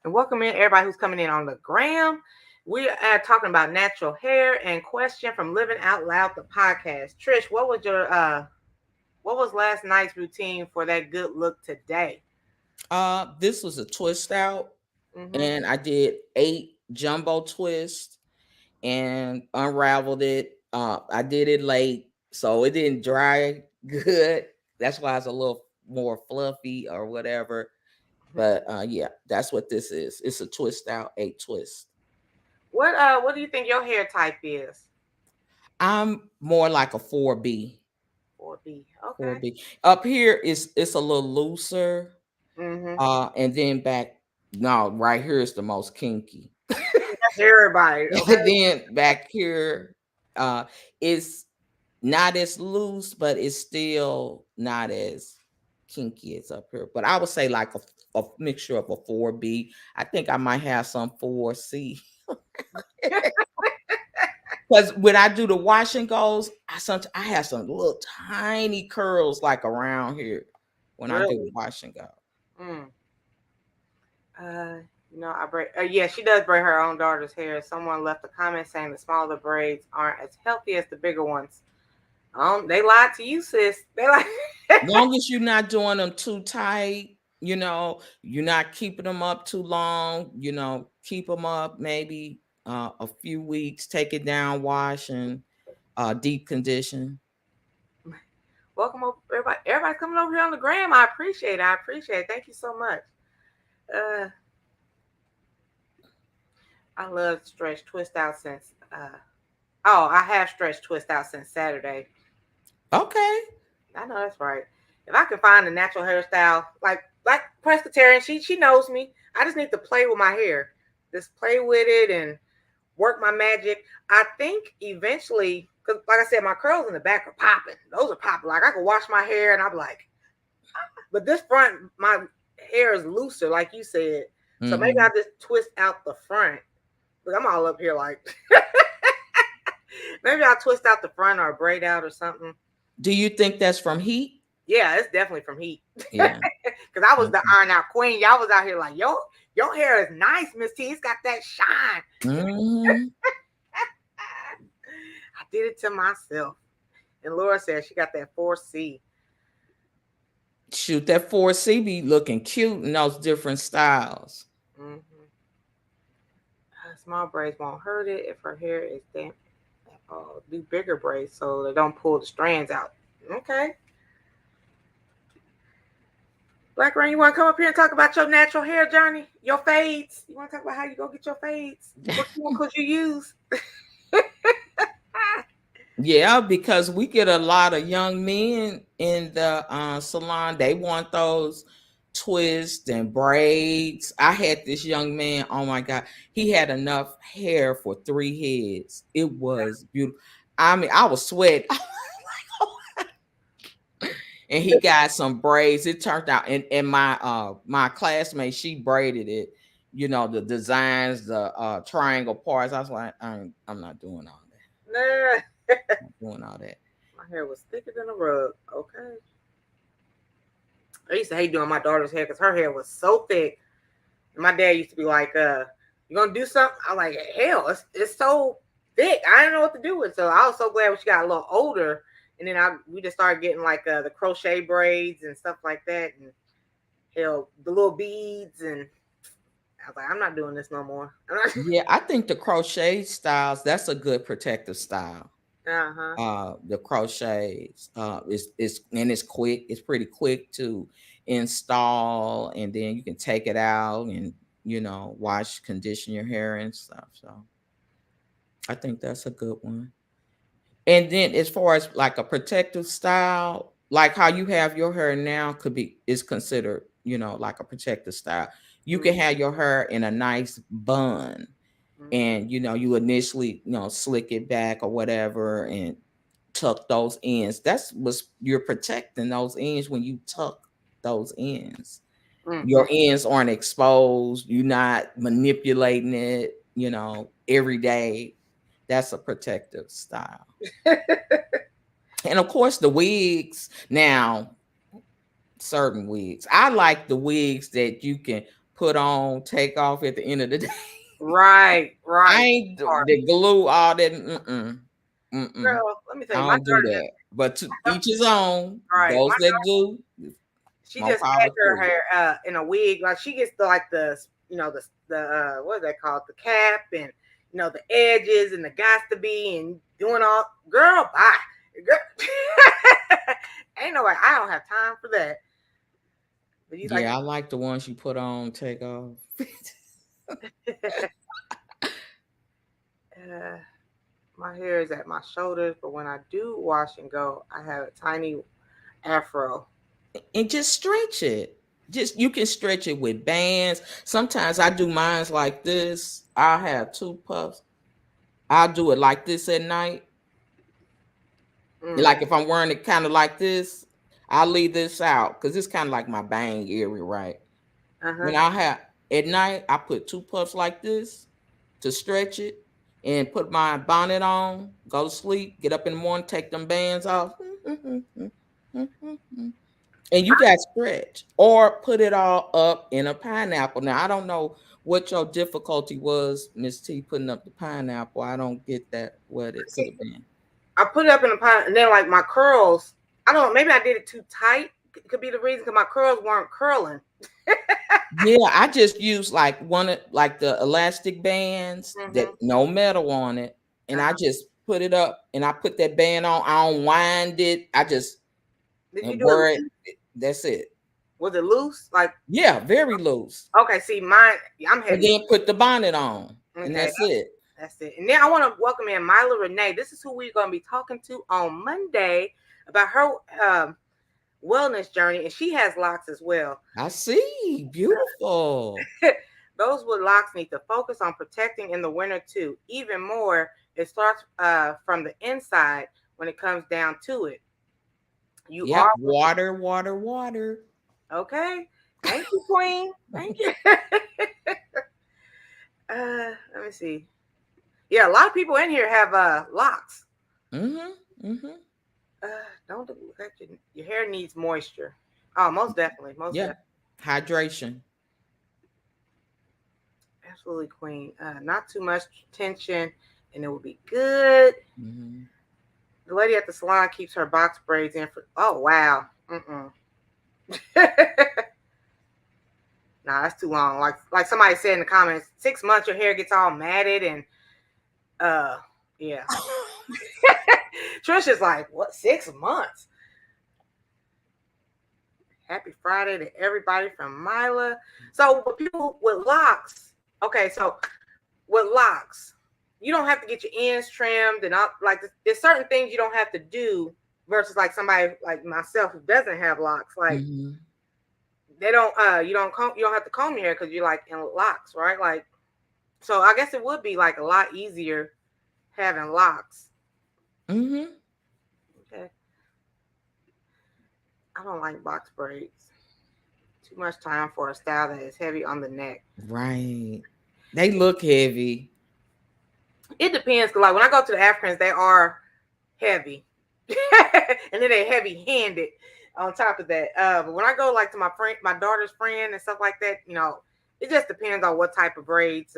And welcome in everybody who's coming in on the gram. We are talking about natural hair and question from Living Out Loud the podcast. Trish, what was last night's routine for that good look today? This was a twist out, and I did 8 jumbo twists and unraveled it. I did it late, so it didn't dry good. That's why it's a little more fluffy or whatever. But yeah, that's what this is. It's a twist out, 8 twist. What do you think your hair type is? I'm more like a 4B. 4B. Okay. 4B. Up here it's a little looser. And then right here is the most kinky. That's everybody. Okay. And then back here it's not as loose, but it's still not as kinky as up here. But I would say like a mixture of a 4B. I think I might have some 4C. Because when I do the wash and goes, I have some little tiny curls like around here when I do the wash and go. I braid. Yeah, she does braid her own daughter's hair. Someone left a comment saying the smaller braids aren't as healthy as the bigger ones. They lied to you, sis. They like. As long as you're not doing them too tight, you're not keeping them up too long. Keep them up maybe a few weeks. Take it down, wash, and deep condition. Welcome over, everybody. Everybody coming over here on the gram. I appreciate it. Thank you so much. I love stretch twist out since I have stretched twist out since Saturday. Okay. I know that's right. If I can find a natural hairstyle like Presbyterian, she knows me. I just need to play with my hair. Just play with it and work my magic. I think eventually, because like I said, my curls in the back are popping. Those are popping. Like I can wash my hair and I'm like, but this front, my hair is looser, like you said. So maybe I just twist out the front. Look, I'm all up here like maybe I'll twist out the front or braid out or something. Do you think that's from heat? Yeah, it's definitely from heat. Yeah. Because I was the iron out queen. Y'all was out here like, your hair is nice, Miss T. It's got that shine. I did it to myself. And Laura said she got that 4C. Shoot, that 4C be looking cute in those different styles. Small braids won't hurt it if her hair is damp. Do bigger braids so they don't pull the strands out. Okay. Black Rain, you want to come up here and talk about your natural hair journey? Your fades? You want to talk about how you go get your fades? What chemicals you use? Yeah, because we get a lot of young men in the salon. They want those twists and braids. I had this young man. Oh my God, he had enough hair for 3 heads. It was beautiful. I mean, I was sweating. And he got some braids. It turned out, and my classmate, she braided it. You know, the designs, the triangle parts. I was like, I'm not doing all that. Nah. I'm not doing all that. My hair was thicker than a rug. Okay. I used to hate doing my daughter's hair because her hair was so thick. And my dad used to be like, you gonna do something? I'm like, hell, it's so thick. I didn't know what to do with it. So I was so glad when she got a little older. And then we just started getting like the crochet braids and stuff like that. And hell, the little beads. And I was like, I'm not doing this no more. Yeah, I think the crochet styles, that's a good protective style. Uh-huh. The crochets, it's quick. It's pretty quick to install, and then you can take it out and wash, condition your hair and stuff. So I think that's a good one. And then as far as like a protective style, like how you have your hair now is considered, like a protective style. You can have your hair in a nice bun, and you initially slick it back or whatever and tuck those ends. That's what you're protecting, those ends. When you tuck those ends, your ends aren't exposed. You're not manipulating it every day. That's a protective style. And of course the wigs. Now, certain wigs, I like the wigs that you can put on, take off at the end of the day. Right. I ain't the glue, all that. Girl, let me tell I you, my don't do daughter that. But to each his own. right. Those that do, She more just had power to her you. hair in a wig. Like she gets the what is that called? The cap and the edges and the got to be and doing all girl bye. Girl. Ain't no way. I don't have time for that. But you like Yeah, I like the ones you put on, take off. my hair is at my shoulders, but when I do wash and go, I have a tiny afro. And just stretch it. Just you can stretch it with bands. Sometimes I do mines like this. I have 2 puffs. I'll do it like this at night. Like if I'm wearing it kind of like this, I'll leave this out because it's kind of like my bang area, right? When I have at night, I put 2 puffs like this to stretch it and put my bonnet on, go to sleep, get up in the morning, take them bands off. And you got stretch or put it all up in a pineapple. Now, I don't know what your difficulty was, Miss T, putting up the pineapple. I don't get that, what it could have been. I put it up in a pine, and then like my curls, I don't know, maybe I did it too tight. It could be the reason because my curls weren't curling. Yeah, I just used like like the elastic bands that no metal on it, and I just put it up and I put that band on. I unwind it. I just wear it. That's it. Was it loose? Like very loose. Okay, see mine. I'm heavy. And then put the bonnet on, and that's it. That's it. And then I want to welcome in Myla Renee. This is who we're going to be talking to on Monday about her wellness journey, and she has locks as well. I see. Beautiful. Those with locks need to focus on protecting in the winter too. Even more, it starts from the inside when it comes down to it. You are water. Okay. Thank you, Queen. Thank you. Let me see. Yeah, a lot of people in here have locks. Don't your hair needs moisture. Oh, most definitely. Definitely. Hydration. Absolutely, Queen. Not too much tension, and it will be good. The lady at the salon keeps her box braids in for. Oh wow. Nah, that's too long. Like somebody said in the comments, 6 months your hair gets all matted and yeah. Trish is like, what, 6 months? Happy Friday to everybody from Myla. So with people with locks, okay, so with locks, you don't have to get your ends trimmed and all, like there's certain things you don't have to do versus like somebody like myself who doesn't have locks. Like Mhm. they don't you don't have to comb your hair because you're like in locks, right? Like so I guess it would be like a lot easier having locks. Mhm. Okay. I don't like box braids. Too much time for a style that is heavy on the neck. Right. They look heavy. It depends. 'Cause like when I go to the Africans, they are heavy, and then they heavy handed. On top of that, but when I go like to my daughter's friend and stuff like that, it just depends on what type of braids.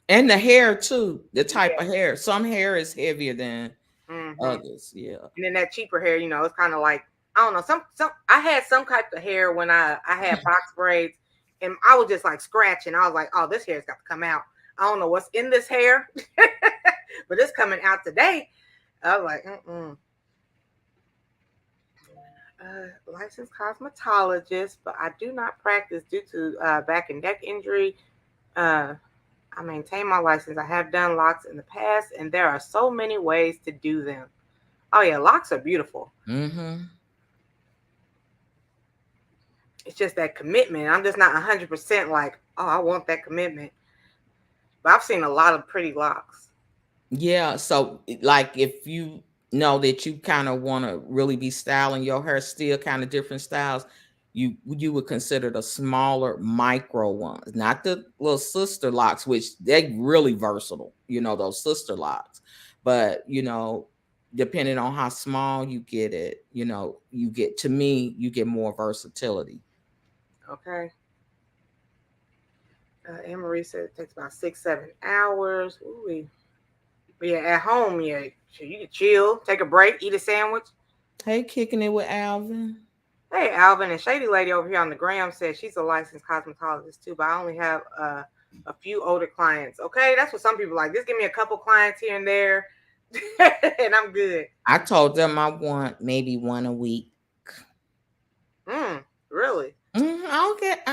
And the hair too, the type Yeah. of hair. Some hair is heavier than Hmm. others. Yeah. And then that cheaper hair, it's kind of like I don't know. Some I had some type of hair when I had box braids, and I was just like scratching. I was like, oh, this hair's got to come out. I don't know what's in this hair, but it's coming out today. I was like, mm-mm. Licensed cosmetologist, but I do not practice due to back and neck injury. Uh, I maintain my license. I have done locks in the past, and there are so many ways to do them. Oh yeah, locks are beautiful. Mhm. It's just that commitment. I'm just not 100% like, oh, I want that commitment. But I've seen a lot of pretty locks. Yeah, so like if you know that you kind of want to really be styling your hair still kind of different styles, you would consider the smaller micro ones, not the little sister locks, which they really versatile, those sister locks. But depending on how small you get it, you get to me, you get more versatility. Okay. Anne Marie said it takes about 6, 7 hours. Ooh. But yeah, at home, yeah, sure, you can chill, take a break, eat a sandwich. Hey, kicking it with Alvin. Hey, Alvin, and Shady Lady over here on the gram says she's a licensed cosmetologist too, but I only have a few older clients. Okay, that's what some people like. Just give me a couple clients here and there, and I'm good. I told them I want maybe one a week. Really? I'll get.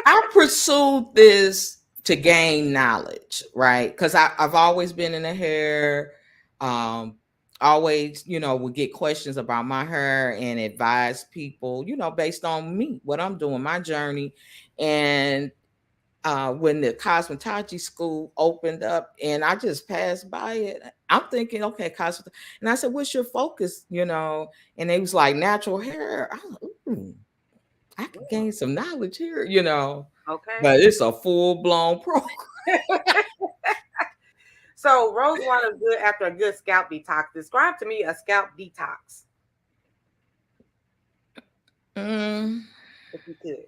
I pursued this to gain knowledge, right? Because I've always been in the hair. Um, always, would get questions about my hair and advise people, based on me, what I'm doing, my journey. And when the cosmetology school opened up and I just passed by it, I'm thinking, okay, and I said, what's your focus? And they was like natural hair. I was like, ooh, I could gain some knowledge here. Okay. But it's a full-blown program. So rose water is good after a good scalp detox. Describe to me a scalp detox, Mm, if you could.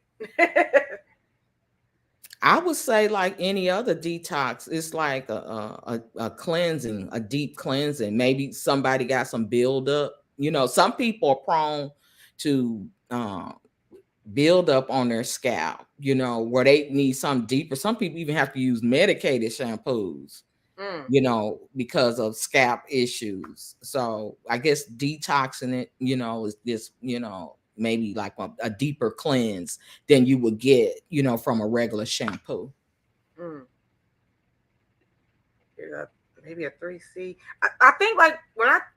I would say like any other detox, it's like a cleansing, a deep cleansing. Maybe somebody got some buildup. Some people are prone to build up on their scalp, where they need something deeper. Some people even have to use medicated shampoos, Mm, because of scalp issues. So I guess detoxing it, is this, maybe like a deeper cleanse than you would get, from a regular shampoo. mm. Yeah, maybe a 3C. I think like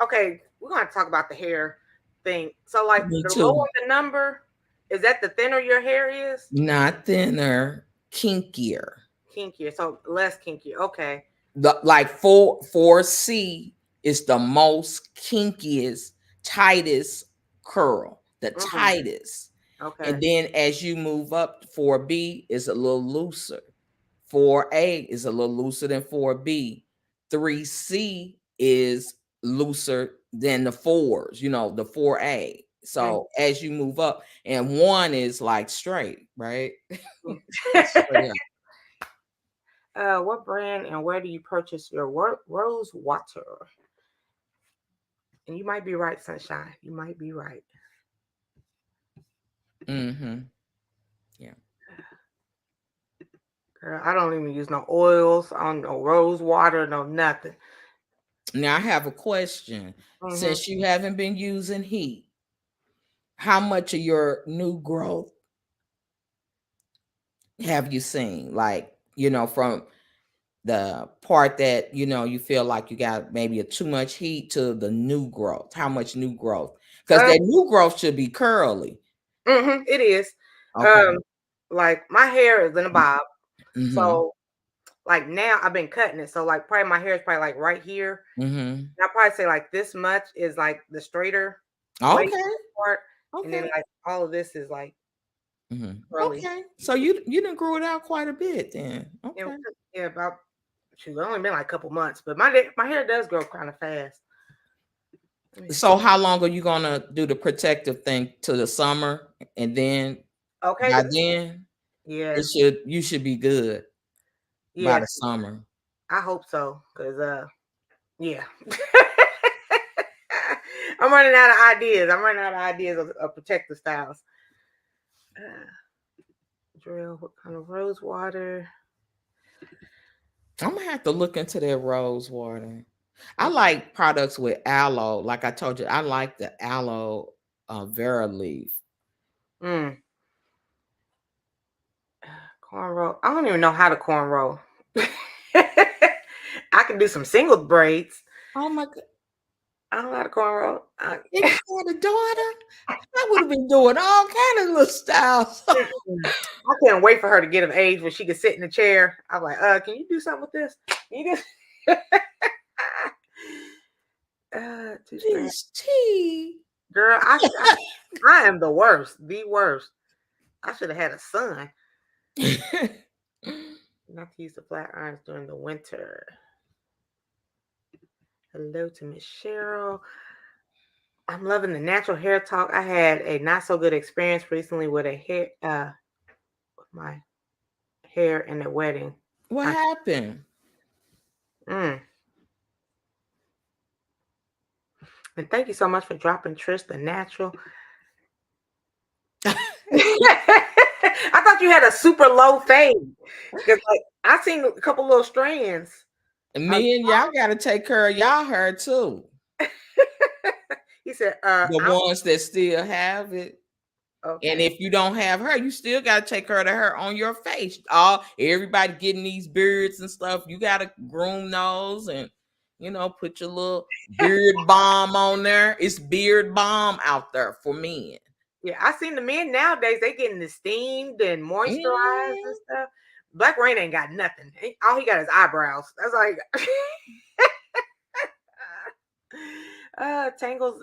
okay, we're gonna talk about the hair thing. So like Me the too. lower the number, is that the thinner your hair is? Not thinner, kinkier. Kinkier, so less kinky. Okay. Like 4C is the most kinkiest, tightest curl, the Mm, tightest. okay. And then as you move up, 4B is a little looser. 4A is a little looser than 4B. 3C is looser than the fours, the 4A. Mm, So as you move up, and one is like straight, right? mm. Straight up. What brand and where do you purchase your rose water? And you might be right, Sunshine. You might be right. Mm-hmm. Yeah. Girl, I don't even use no oils. I don't know rose water, no nothing. Now I have a question. Mm-hmm. Since you haven't been using heat, how much of your new growth have you seen? Like, from the part that you feel like you got maybe a too much heat to the new growth? How much new growth? Because Um, that new growth should be curly. it is. Okay. Um, like my hair is in a bob, Mm-hmm. so like now I've been cutting it. So like probably my hair is probably like right here. Mm-hmm. And I probably say like this much is like the straighter way Okay. part, and then Okay. like all of this is like Mm-hmm. curly. Okay. So you didn't grow it out quite a bit then. And Okay. yeah, about shoot, it's only been like a couple months, but my hair does grow kind of fast. Let me So see. how long are you gonna do the protective thing to the summer, and then Okay, by then yeah, you should be good by yeah, the summer. I hope so, cause yeah. I'm running out of ideas. I'm running out of ideas of protective styles. Uh, drill, what kind of rose water? I'm gonna have to look into that rose water. I Okay. like products with aloe. Like I told you, I like the aloe vera leaf. Mm. Cornrow. I don't even know how to cornrow. I can do some single braids. Oh my god. I don't know how to cornrow. If you had a daughter, I would have been doing all kind of little styles. I couldn't wait for her to get of age where she could sit in the chair. I'm like, can you do something with this? Can you just two strand. This tea. Girl, I am the worst. The worst. I should have had a son. Not to use the flat irons during the winter. Hello to Miss Cheryl. I'm loving the natural hair talk. I had a not so good experience recently with with my hair in the wedding. What happened? Mm. And thank you so much for dropping Trish the natural. I thought you had a super low fade because like I seen a couple little strands. Me and y'all got to take care of y'all hair too. He said, The ones that still have it. okay. And if you don't have her, you still got to take care of the hair on your face. Everybody getting these beards and stuff. You got to groom those and put your little beard balm on there. It's beard balm out there for men. Yeah, I seen the men nowadays. They getting steamed and moisturized and Mm. stuff. Black Rain ain't got nothing. All he got is eyebrows. That's like tangles.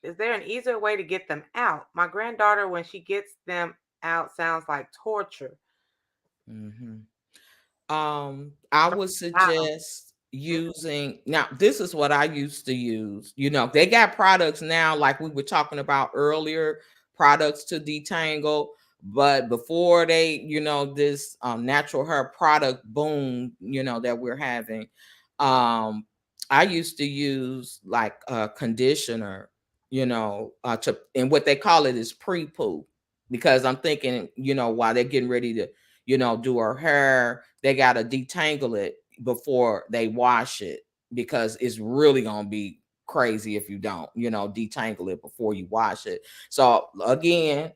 Is there an easier way to get them out? My granddaughter, when she gets them out, sounds like torture. Mm-hmm. I would Wow. suggest using now. This is what I used to use. They got products now, like we were talking about earlier, products to detangle. But before they, this natural hair product boom, that we're having, I used to use like a conditioner, and what they call it is pre-poo, because I'm thinking, while they're getting ready to do her hair, they got to detangle it before they wash it, because it's really going to be crazy if you don't, detangle it before you wash it. So again,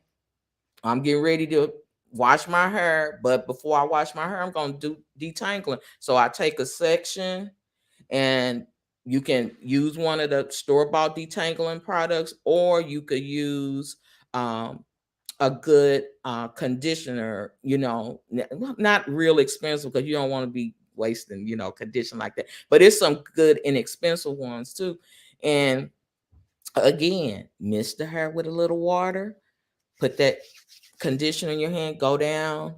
I'm getting ready to wash my hair, but before I wash my hair, I'm going to do detangling. So I take a section, and you can use one of the store-bought detangling products, or you could use a good conditioner, not real expensive, because you don't want to be wasting, condition like that. But it's some good inexpensive ones too. And again, mist the hair with a little water, put that conditioner in your hand, go down.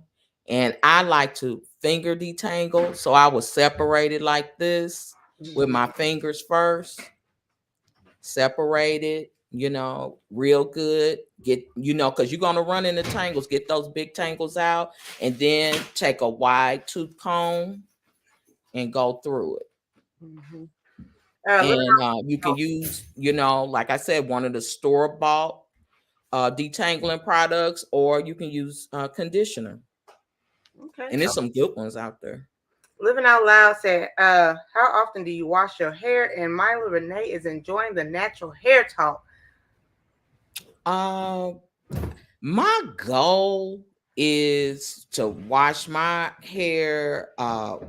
And I like to finger detangle. So I will separate it like this with my fingers first. Separate it, real good. Get, because you're going to run into tangles. Get those big tangles out, and then take a wide tooth comb and go through it. Mm-hmm. And you can use, like I said, one of the store-bought detangling products, or you can use conditioner. Okay. And there's some good ones out there. Living Out Loud said, how often do you wash your hair? And Myla Renee is enjoying the natural hair talk. My goal is to wash my hair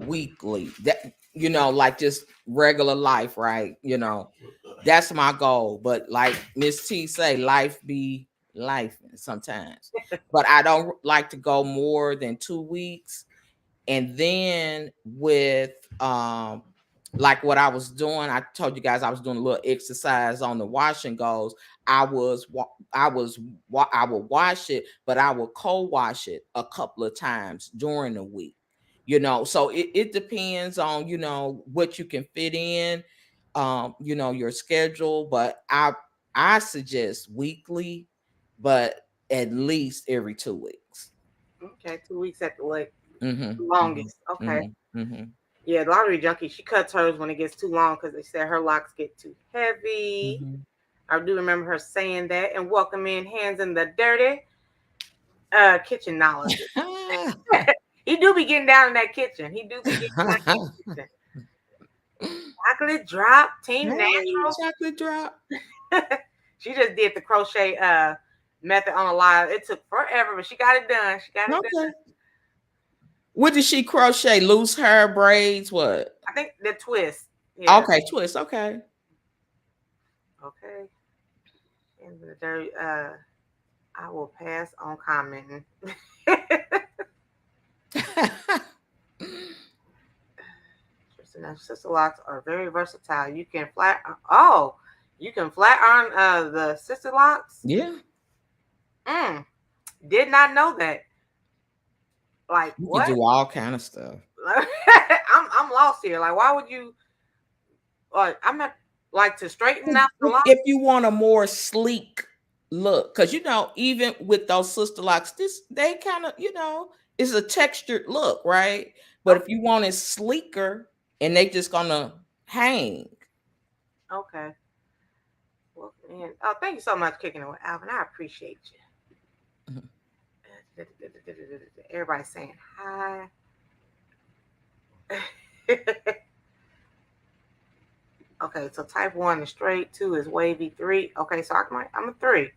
weekly. That, like just regular life, right? That's my goal. But like Miss T say, life be life sometimes. But I don't like to go more than 2 weeks. And then with like what I was doing, I told you guys I was doing a little exercise on the washing goes. I would wash it, but I would co-wash it a couple of times during the week. So it depends on what you can fit in, your schedule. But I suggest weekly, but at least every 2 weeks. Okay, 2 weeks at the Mm-hmm. Mm-hmm. longest. Okay. Mm-hmm. Mm-hmm. Yeah, lottery junkie, she cuts hers when it gets too long because they said her locks get too heavy. Mm-hmm. I do remember her saying that. And welcome in Hands in the Dirty kitchen knowledge. He do be getting down in that kitchen. He do be getting down in that kitchen. Chocolate drop, Team Hey, Natural. chocolate drop. She just did the crochet method on a live. It took forever, but she got it done. She got it done. What did she crochet? Loose hair braids? What? I think the twist. Yeah. Okay, twist. Okay. Okay. And the dirty. I will pass on commenting. Sister locks are very versatile. You can flat. Oh, you can flat iron the sister locks. Yeah. Did not know that. Like you what? can do all kind of stuff. I'm lost here. Like, why would you? Like, I'm not like to straighten out the locks. If you want a more sleek look, because even with those sister locks, they kind of it's a textured look, right? But if you want it sleeker and they just gonna hang. Okay. Well, man. Oh, thank you so much, kicking it with Alvin. I appreciate you. Mm-hmm. Everybody's saying hi. Okay, so type 1 is straight, 2 is wavy, 3. Okay, so I'm a 3.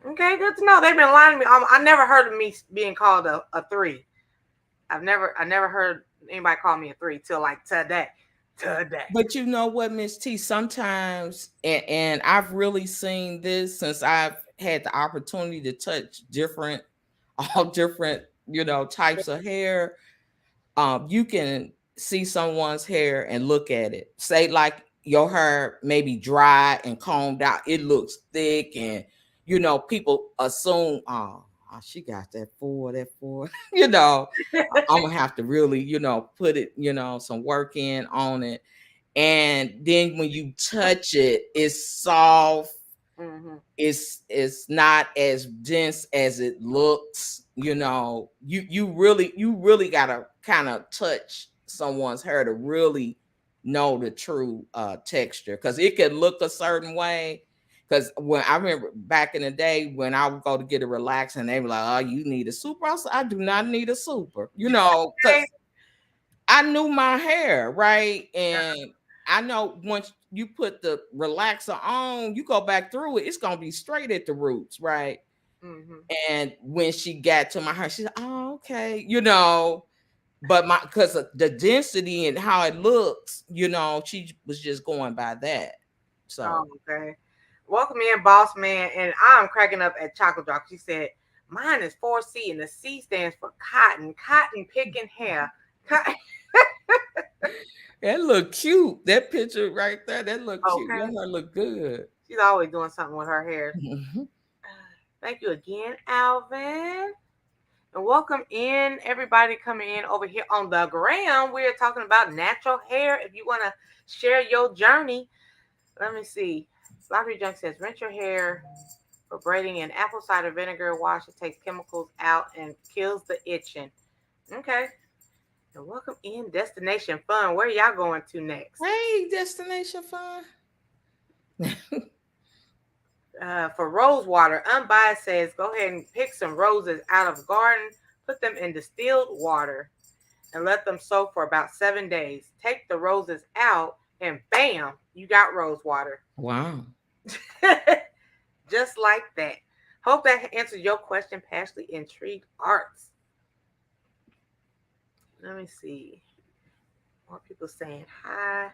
Okay, good to know. They've been lying to me. I never heard of me being called a 3. I never heard anybody call me a 3 till like today. But you know what, Miss T, sometimes, and I've really seen this since I've had the opportunity to touch all different, types of hair. You can see someone's hair and look at it. Say like your hair may be dry and combed out. It looks thick, and people assume, oh, she got that four. I'm gonna have to really, put it, some work in on it. And then when you touch it, it's soft. Mm-hmm. It's not as dense as it looks. You really gotta kind of touch someone's hair to really know the true texture, because it could look a certain way. Because when I remember back in the day when I would go to get a relax and they were like, "Oh, you need a super," I said, "I do not need a super," because I knew my hair, right? And I know once you put the relaxer on, you go back through it, it's gonna be straight at the roots, right? Mm-hmm. And when she got to my hair, she said, "Oh, okay," but because of the density and how it looks, she was just going by that. So, okay. Welcome in, boss man, and I'm cracking up at Chocolate Drop. She said, "Mine is 4C, and the C stands for cotton picking hair." That look cute. That picture right there, that look cute. That hair look good. She's always doing something with her hair. Mm-hmm. Thank you again, Alvin. And welcome in, everybody coming in over here on the gram. We're talking about natural hair. If you want to share your journey, let me see. Lottery Junk says, rinse your hair for braiding in apple cider vinegar. Wash it, takes chemicals out and kills the itching. Okay. And welcome in, Destination Fun. Where y'all going to next? Hey, Destination Fun. For rose water, Unbiased says, go ahead and pick some roses out of garden, put them in distilled water, and let them soak for about 7 days. Take the roses out, and bam, you got rose water. Wow. Just like that. Hope that answers your question, Pashley. Intrigued Arts. Let me see. More people saying hi.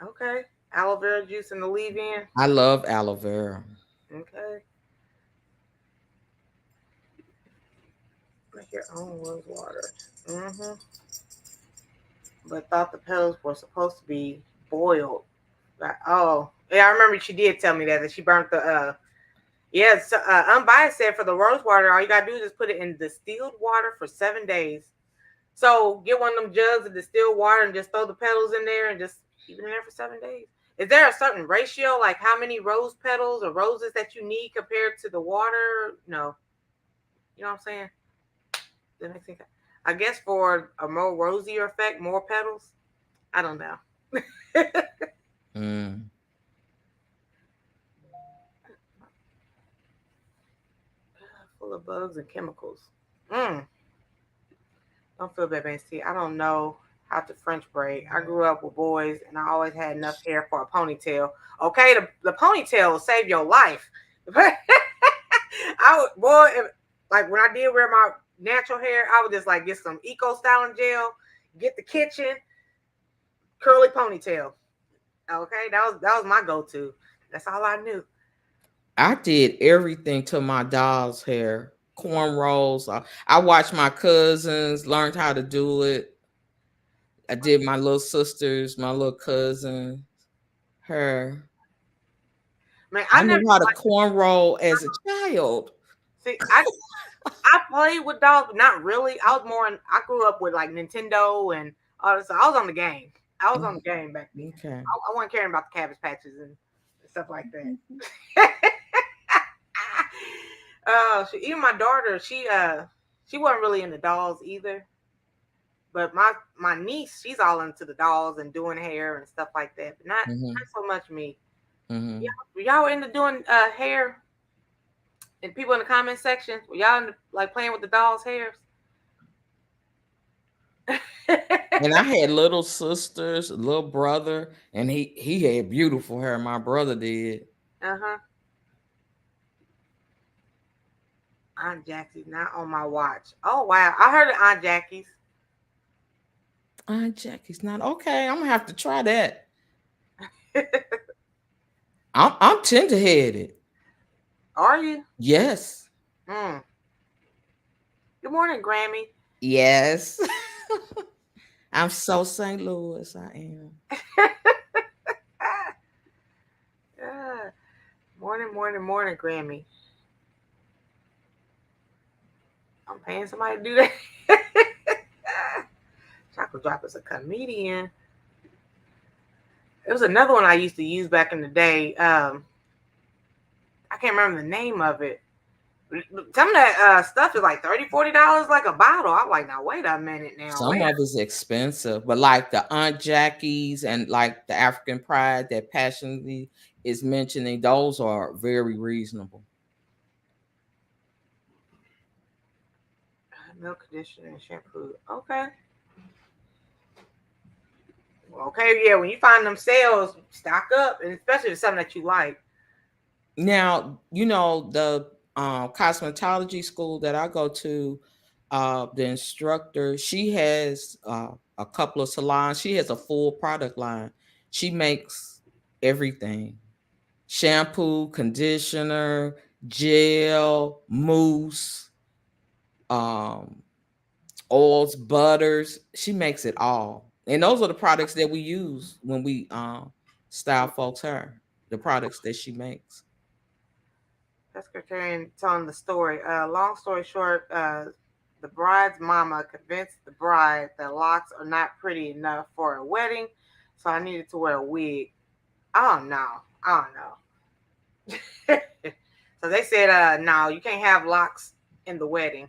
Okay. Aloe vera juice in the leave-in. I love aloe vera. Okay. Make your own rose water. Mm-hmm. But thought the petals were supposed to be boiled. Like, oh, yeah, I remember she did tell me that she burnt the yeah, so, Unbiased said for the rose water, all you gotta do is just put it in distilled water for 7 days. So get one of them jugs of distilled water and just throw the petals in there and just keep it in there for 7 days. Is there a certain ratio, like how many rose petals or roses that you need compared to the water? No. You know what I'm saying? That makes sense. I guess for a more rosier effect, more petals. I don't know. Mm. Full of bugs and chemicals. Mm. Don't feel bad, man. See, I don't know how to French braid. I grew up with boys, and I always had enough hair for a ponytail. Okay, the ponytail will save your life. I would, boy, like when I did wear my natural hair, I would just like get some eco styling gel, get the kitchen curly ponytail. Okay, that was my go to. That's all I knew. I did everything to my doll's hair, cornrows. I watched my cousins, learned how to do it. I did my little sisters, my little cousin, her. Man, I I knew never how to like cornrow as a child. see. I played with dolls, but not really. I was more. I grew up with like Nintendo and all this. So I was on the game. I was on the game back then. Okay. I wasn't caring about the Cabbage Patches and stuff like that. Even my daughter, she wasn't really into dolls either. But my niece, she's all into the dolls and doing hair and stuff like that. But not Mm-hmm. so much me. Mm-hmm. Y'all were into doing hair, and people in the comment section, were y'all into, like playing with the dolls' hairs? And I had little sisters, a little brother, and he had beautiful hair. My brother did. Uh-huh. Aunt Jackie's not on my watch. Oh wow. I heard of Aunt Jackie's. Aunt Jackie's not okay. I'm gonna have to try that. I'm tender headed. Are you? Yes. Mm. Good morning, Grammy. Yes. I'm so St. Louis. I am. Ah, morning, morning, morning, Grammy. I'm paying somebody to do that. Chocolate Drop is a comedian. It was another one I used to use back in the day. I can't remember the name of it. Some of that stuff is like $30, $40 like a bottle. I'm like, now wait a minute now. Some Wait. of it's expensive, but like the Aunt Jackie's and like the African Pride that passionately is mentioning, those are very reasonable. Milk conditioner and shampoo. Okay. Okay, yeah, when you find them sales, stock up, and especially if it's something that you like. Now, the cosmetology school that I go to, the instructor, she has a couple of salons. She has a full product line. She makes everything: shampoo, conditioner, gel, mousse, um, oils, butters. She makes it all. And those are the products that we use when we style folks' hair, the products that she makes. Secretary telling the story. Long story short, the bride's mama convinced the bride that locks are not pretty enough for a wedding, so I needed to wear a wig. Oh no, oh no. So they said, no, you can't have locks in the wedding,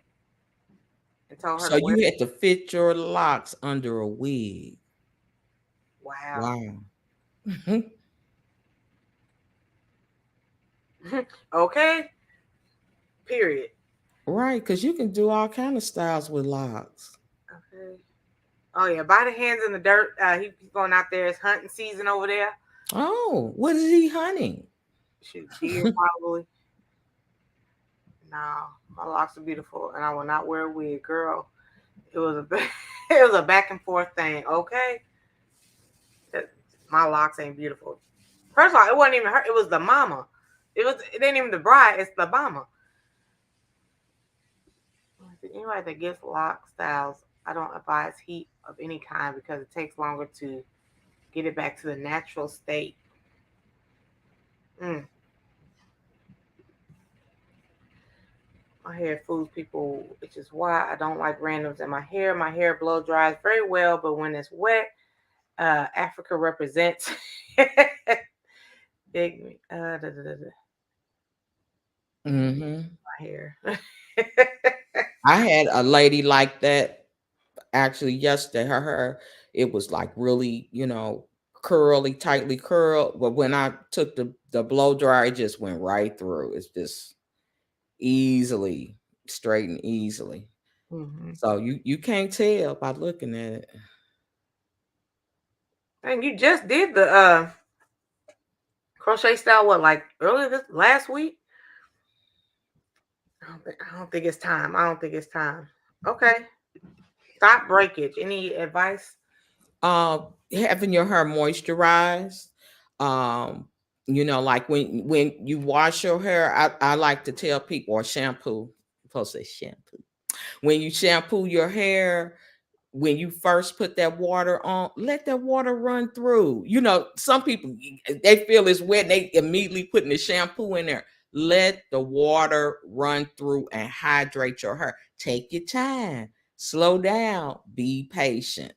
and told her So to wear. you had to fit your locks under a wig. Wow. Wow. Okay. Period. Right, because you can do all kind of styles with locks. Okay. Oh yeah, by the hands in the dirt. He's going out there. It's hunting season over there. Oh, what is he hunting? Shoot, deer probably. No, my locks are beautiful, and I will not wear a wig, girl. It was a it was a back and forth thing. Okay, That- my locks ain't beautiful. First of all, it wasn't even her. It was the mama. It ain't even the bride. It's the mama. Anybody that gets lock styles, I don't advise heat of any kind because it takes longer to get it back to the natural state. Mm. My hair fools people, which is why I don't like randoms in my hair. My hair blow dries very well, but when it's wet, Africa represents. Mm-hmm. My hair. I had a lady like that actually yesterday. Her hair, it was like really, curly, tightly curled. But when I took the blow dryer, it just went right through. It's just easily straightened easily. Hmm. So you can't tell by looking at it. And you just did the crochet style what, like earlier this last week? I don't think it's time. I don't think it's time. Okay. Stop breakage. Any advice? Having your hair moisturized. Um, like when you wash your hair, I like to tell people, or shampoo. I'm supposed to say shampoo. When you shampoo your hair, when you first put that water on, let that water run through. Some people, they feel it's wet, and they immediately putting the shampoo in there. Let the water run through and hydrate your hair. Take your time, slow down, be patient.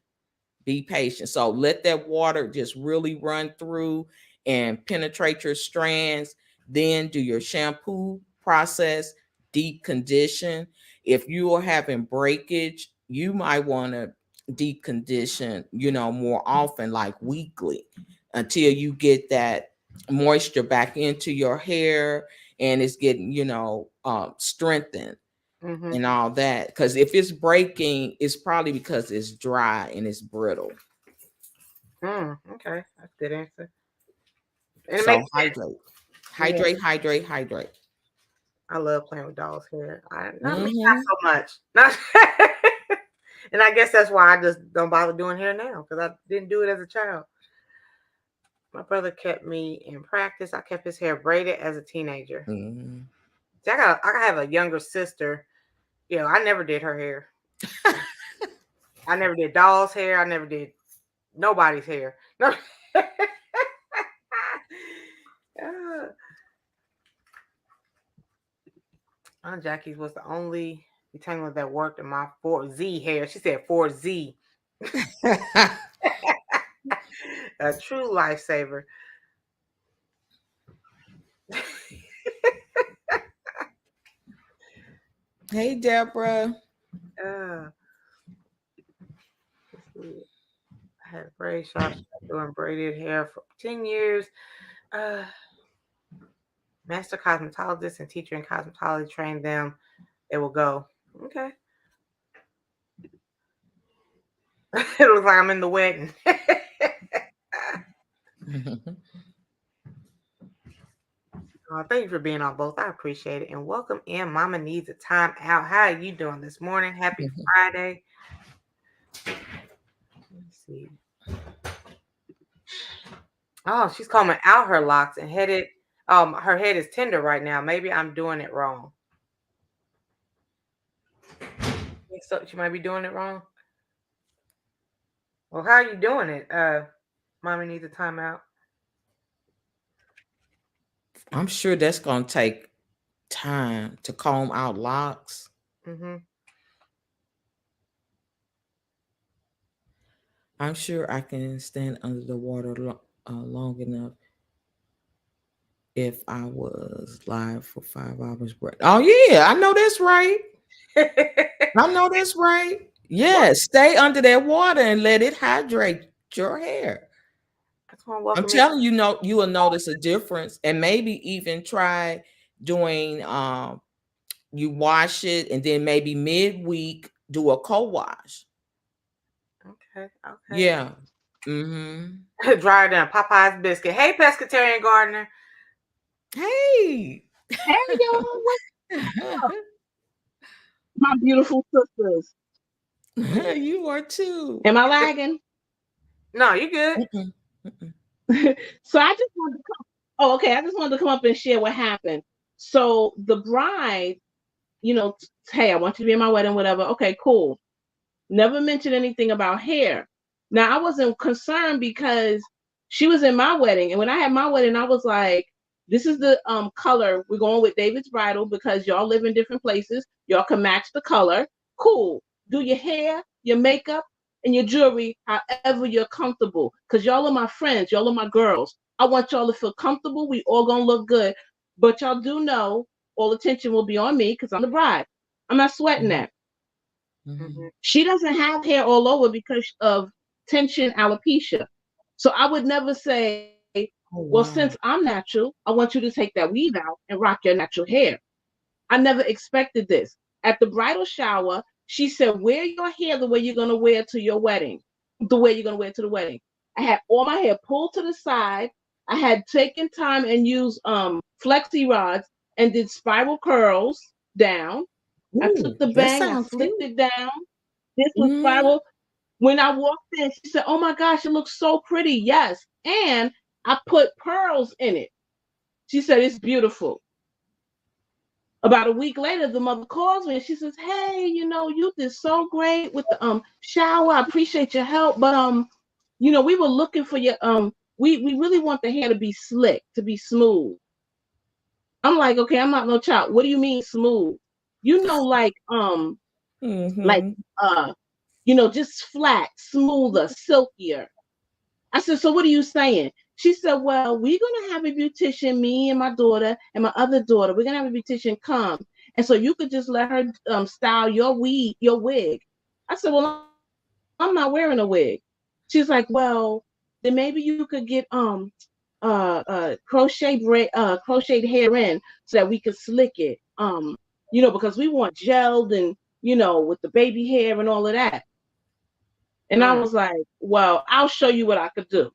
Be patient. So let that water just really run through and penetrate your strands. Then do your shampoo process, deep condition. If you are having breakage, you might want to deep condition, more often, like weekly, until you get that moisture back into your hair and it's getting, strengthened Mm-hmm. and all that. Because if it's breaking, it's probably because it's dry and it's brittle. Okay. That's a good answer. And it So makes sense. hydrate, Yeah. hydrate, hydrate, hydrate. I love playing with dolls' hair. Not me, not Mm-hmm. so much. Not and I guess that's why I just don't bother doing hair now, because I didn't do it as a child. My brother kept me in practice. I kept his hair braided as a teenager. Mm-hmm. See, I have a younger sister. I never did her hair. I never did doll's hair. I never did nobody's hair. No. Uh, Aunt Jackie's was the only detangler that worked in my 4Z hair. She said 4Z. A true lifesaver. Hey, Deborah. uh, let's see. I had braid shops doing braided hair for 10 years. Uh, Master cosmetologist and teacher in cosmetology trained them. They will go. Okay. It looks like I'm in the wedding. Thank you for being on both. I appreciate it. And welcome in. Mama needs a time out. How are you doing this morning? Happy Friday. Let's see. Oh, she's combing out her locks and headed. Her head is tender right now. Maybe I'm doing it wrong. So she might be doing it wrong. Well, how are you doing it? Mommy needs a timeout. I'm sure that's gonna take time to comb out locks. Mm-hmm. I'm sure I can stand under the water long enough if I was live for 5 hours. Oh yeah, I know that's right. I know that's right. Well, Yeah, stay under that water and let it hydrate your hair. I just want to I'm welcome telling you, you will notice a difference, and maybe even try doing. You wash it, and then maybe midweek do a co-wash. Okay, okay. Yeah. Mm-hmm. Drier than a Popeye's biscuit. Hey, pescatarian gardener. Hey. Hey y'all, My beautiful sisters. You are too. Am I lagging? No, you good. Mm-mm, mm-mm. So I just wanted to come. Oh, okay. I just wanted to come up and share what happened. So the bride, hey, I want you to be in my wedding, whatever. Okay, cool. Never mentioned anything about hair. Now I wasn't concerned because she was in my wedding, and when I had my wedding, I was like, "This is the color we're going with David's bridal because y'all live in different places. Y'all can match the color. Cool. Do your hair, your makeup, and your jewelry however you're comfortable. Cause y'all are my friends. Y'all are my girls. I want y'all to feel comfortable. We all gonna look good, but y'all do know all attention will be on me because I'm the bride. I'm not sweating Mhm, that. mhm. Mhm. She doesn't have hair all over because of tension alopecia. So I would never say, well, Oh since I'm wow. natural, I want you to take that weave out and rock your natural hair. I never expected this. At the bridal shower, she said, wear your hair the way you're going to wear to your wedding, the way you're going to wear to the wedding. I had all my hair pulled to the side. I had taken time and used flexi rods and did spiral curls down. I took Ooh, the that bang, I sounds slicked cute. it down. This was Mm. spiral. When I walked in, she said, "Oh my gosh, it looks so pretty." Yes. And I put pearls in it. She said, "It's beautiful." About a week later, the mother calls me and she says, "Hey, you did so great with the shower. I appreciate your help. But we were looking for your we really want the hair to be slick, to be smooth." I'm like, "Okay, I'm not no child. What do you mean smooth? Like Mhm. uh just flat, smoother, silkier." I said, "So what are you saying?" She said, "Well, we're gonna have a beautician, me and my daughter and my other daughter. We're gonna have a beautician come, and so you could just let her style your wig." I said, "Well, I'm not wearing a wig." She's like, "Well, then maybe you could get crocheted hair in so that we could slick it, because we want gelled and with the baby hair and all of that." And I Mm. was like, "Well, I'll show you what I could do."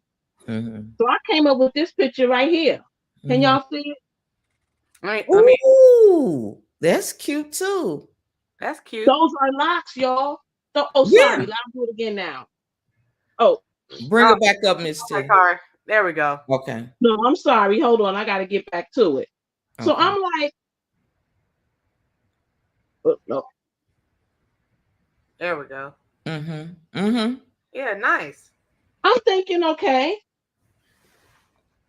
Mhm, So I came up with this picture right here. Can mhm. y'all see it? Let me. Ooh, that's cute too. That's cute. Those are locks, y'all. Oh, sorry. Yeah. I'll do it again now. Oh, Bring Oh, it back up, Miss okay, T. sorry. There we go. Okay. no, I'm sorry. Hold on. I got to get back to it. So Okay. I'm like, oh, no. There we go. Mhm. Mhm. Yeah, nice. I'm thinking, okay,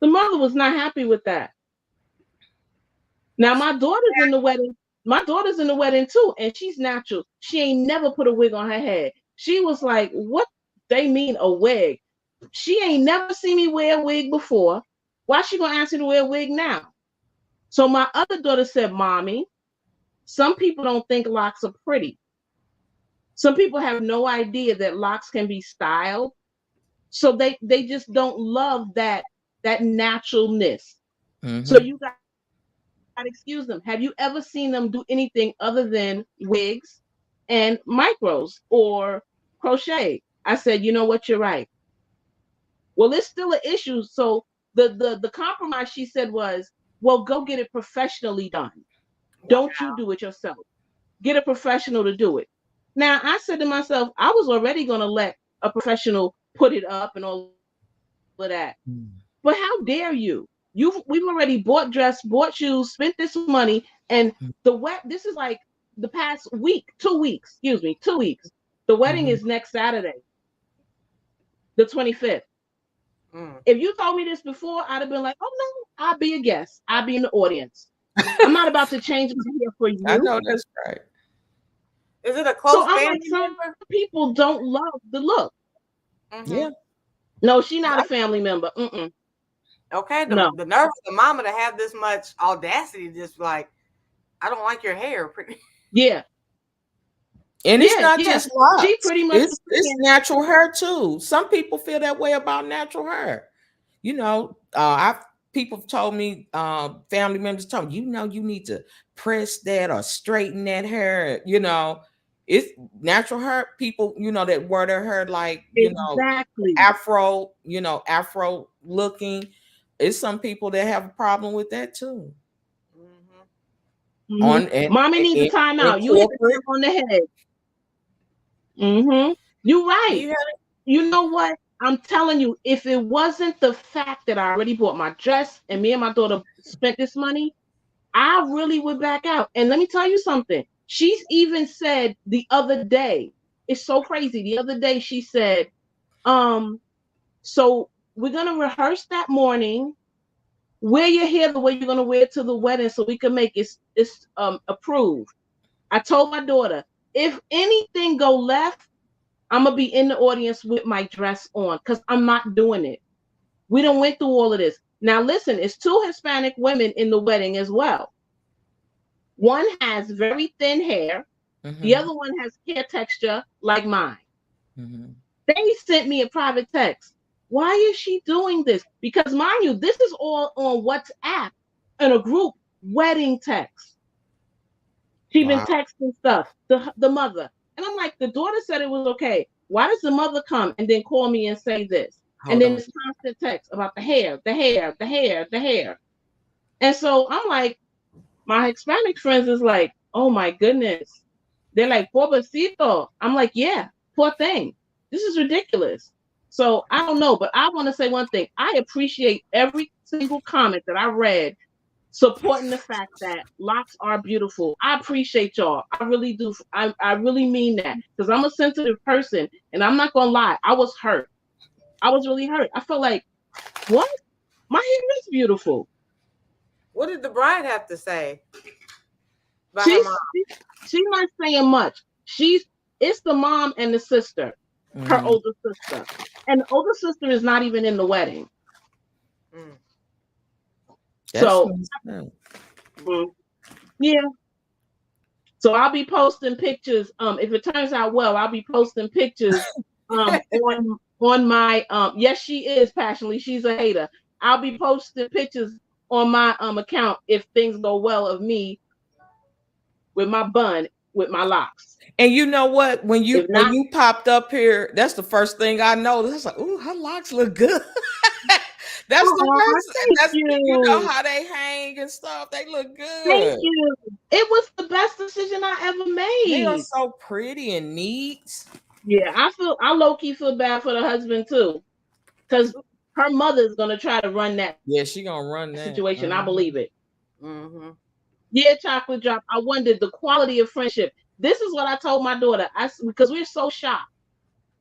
the mother was not happy with that. Now my daughter's in the wedding too, and she's natural. She ain't never put a wig on her head. She was like, "What they mean a wig? She ain't never seen me wear a wig before. Why she gonna ask me to wear a wig now?" So my other daughter said, "Mommy, some people don't think locks are pretty. Some people have no idea that locks can be styled. So they just don't love that naturalness. So Mhm. you got to excuse them. Have you ever seen them do anything other than wigs and micros or crochet?" I said, "You know what? You're right. Well, it's still an issue." So the compromise she said was, "Well, go get it professionally done. Wow. Don't you do it yourself. Get a professional to do it." Now I said to myself, I was already going to let a professional put it up and all of that. But how dare you? We've already bought dress, bought shoes, spent this money, and this is like the past week, 2 weeks, excuse me, 2 weeks. The wedding is Mhm. next Saturday, the 25th. Mm. If you told me this before, I'd have been like, "Oh no, I'll be a guest. I'll be in the audience. I'm not about to change my hair for I you." know that's right. Is it a So close I'm like, family some member? people don't love the look. Mm-hmm. Yeah. No, she's not a family member. Okay, No. the nerve of the mama to have this much audacity, just like, I don't like your hair. Pretty. Yeah. And it's Yeah. not Yeah. just She locks. pretty much was It's saying, natural hair too. Some people feel that way about natural hair. I've people have told me, family members told me, you need to press that or straighten that hair. It's natural hair. People, that wear their hair like, exactly. afro looking. It's some people that have a problem with that too. Mm-hmm. on and Mommy needs a timeout. You hit the corporate. nail on the head. You're right. You know what? I'm telling you, if it wasn't the fact that I already bought my dress and me and my daughter spent this money, I really would back out. And let me tell you something. She's even said the other day, it's so crazy. The other day she said, so we're gonna rehearse that morning. Wear your hair the way you're gonna wear it to the wedding so we can make it approved. I told my daughter, if anything go left, I'm gonna be in the audience with my dress on because I'm not doing it. We done went through all of this. Now listen, it's 2 Hispanic women in the wedding as well. One has very thin hair. The other one has hair texture like mine. They sent me a private text. Why is she doing this? Because mind you, this is all on WhatsApp in a group wedding text. She been texting stuff, the mother. And I'm like, the daughter said it was okay. Why does the mother come and then call me and say this? And then it's constant text about the hair, the hair, the hair, the hair. And so I'm like, my Hispanic friends is like, oh my goodness. They're like, pobrecito. I'm like, yeah, poor thing. This is ridiculous. So I don't know, but I want to say one thing. I appreciate every single comment that I read supporting the fact that locks are beautiful. I appreciate y'all. I really do. I really mean that because I'm a sensitive person and I'm not going to lie. I was hurt. I was really hurt. I felt like, what? My hair is beautiful. What did the bride have to say? She's not saying much. It's the mom and the sister, her older sister. And the older sister is not even in the wedding. So, yeah. So I'll be posting pictures. If it turns out well, I'll be posting pictures on my yes, she is passionately. She's a hater. I'll be posting pictures on my account if things go well of me with my bun, with my locks. And you know what? When you popped up here, that's the first thing I noticed. I was like, "Ooh, her locks look good." That's the first. That's you know how they hang and stuff. They look good. Thank you. It was the best decision I ever made. They are so pretty and neat. Yeah, I low key feel bad for the husband too, because her mother is gonna try to run that. Yeah, she gonna run that situation. I believe it. Yeah, chocolate drop. I wondered the quality of friendship. This is what I told my daughter. Because we're so shocked.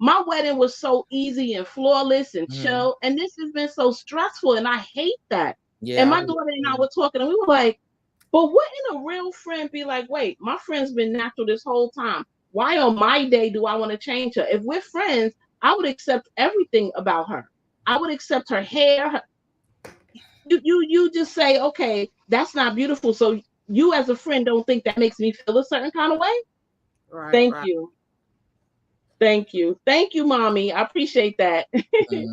My wedding was so easy and flawless and chill, and this has been so stressful, and I hate that. Yeah, and my daughter and I were talking, and we were like, "But wouldn't a real friend be like, wait, my friend's been natural this whole time. Why on my day do I want to change her? If we're friends, I would accept everything about her. I would accept her hair. You just say, okay, that's not beautiful. So you as a friend don't think that makes me feel a certain kind of way? Right. Thank you. Thank you. Thank you, mommy. I appreciate that. I'd be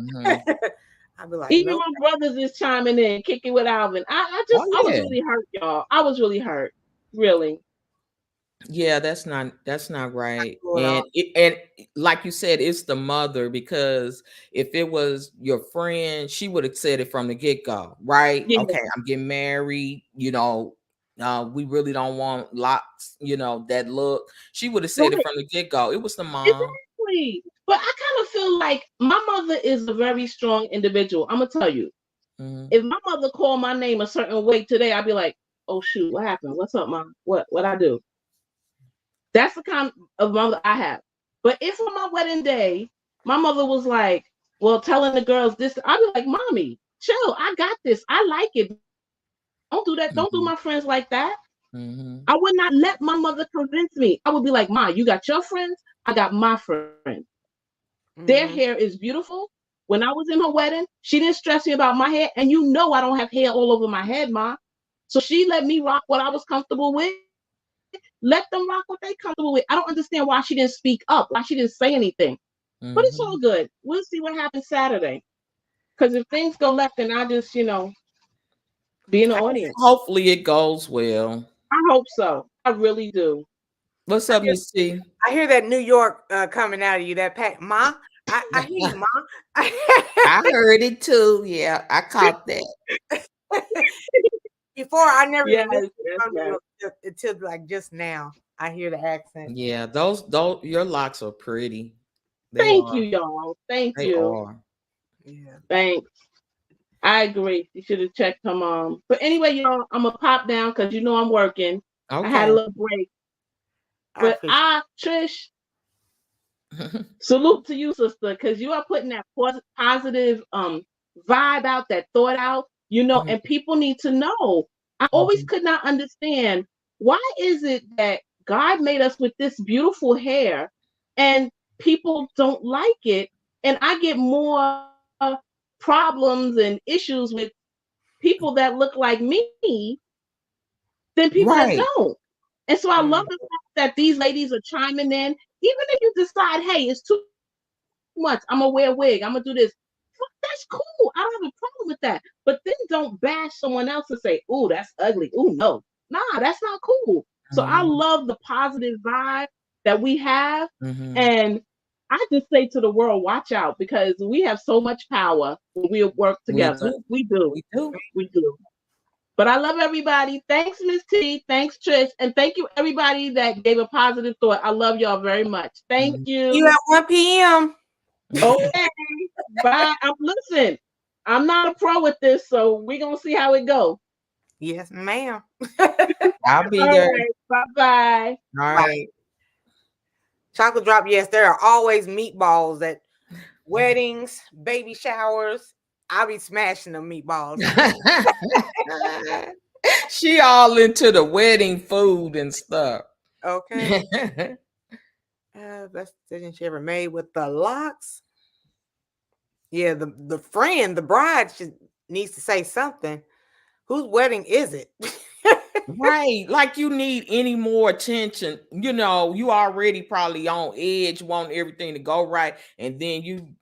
like, even my brothers is chiming in, kicking with Alvin. I was really hurt, y'all. I was really hurt. Really. Yeah, that's not right. And like you said, it's the mother, because if it was your friend, she would have said it from the get-go, right? Yeah. Okay, I'm getting married, you know, we really don't want locks, you know, that look. She would have said it from the get-go. It was the mom. Exactly. But I kind of feel like my mother is a very strong individual. I'm gonna tell you. If my mother called my name a certain way today, I'd be like, oh shoot, what happened? What's up, mom? What I do? That's the kind of mother I have. But if on my wedding day, my mother was like, well, telling the girls this, I'd be like, mommy, chill. I got this. I like it. Don't do that. Don't do my friends like that. I would not let my mother convince me. I would be like, Ma, you got your friends. I got my friends. Their hair is beautiful. When I was in her wedding, she didn't stress me about my hair. And you know I don't have hair all over my head, Ma. So she let me rock what I was comfortable with. Let them rock what they comfortable with. I don't understand why she didn't speak up, why she didn't say anything. But it's all good. We'll see what happens Saturday. Because if things go left, then I just, you know, be in the audience. Hopefully it goes well. I hope so. I really do. What's up, Miss C? I hear that New York coming out of you, that pack. Ma, I hear you, Ma. I heard it too. Yeah, I caught that. Before, I never yes. until like just now. I hear the accent. Yeah, those your locks are pretty. They Thank you, are. y'all. Thank They you. are. Yeah. Thanks. I agree. You should have checked her mom. But anyway, y'all, I'm gonna pop down because you know I'm working. I had a Okay. little break. I But appreciate Trish, salute to you, sister, because you are putting that positive vibe out, that thought out, and people need to know. I always Mhm. could not understand why is it that God made us with this beautiful hair and people don't like it, and I get more problems and issues with people that look like me than people that Right. don't. And so I love Mm. the fact that these ladies are chiming in, even if you decide, hey, it's too much. I'm gonna wear a wig. I'm gonna do this. That's cool. I don't have a problem with that. But then don't bash someone else and say, "Ooh, that's ugly." Ooh, no, nah, that's not cool. So I Mhm. love the positive vibe that we have, Mhm. and I just say to the world, watch out because we have so much power when we work We together. do. We do. We do. We do. But I love everybody. Thanks, Miss T. Thanks, Trish. And thank you, everybody that gave a positive thought. I love y'all very much. Thank Mhm. You you. at 1 p.m. Okay. Bye. Listen, I'm not a pro with this, so we're going to see how it goes. Yes, ma'am. I'll be All there. right. Bye-bye. All Bye. right. Chocolate drop. Yes, there are always meatballs at weddings, baby showers. I'll be smashing them meatballs. She all into the wedding food and stuff. Okay. Best decision she ever made with the locks. Yeah, the friend, the bride, needs to say something. Whose wedding is it? Right. Like you need any more attention. You already probably on edge, want everything to go right. And then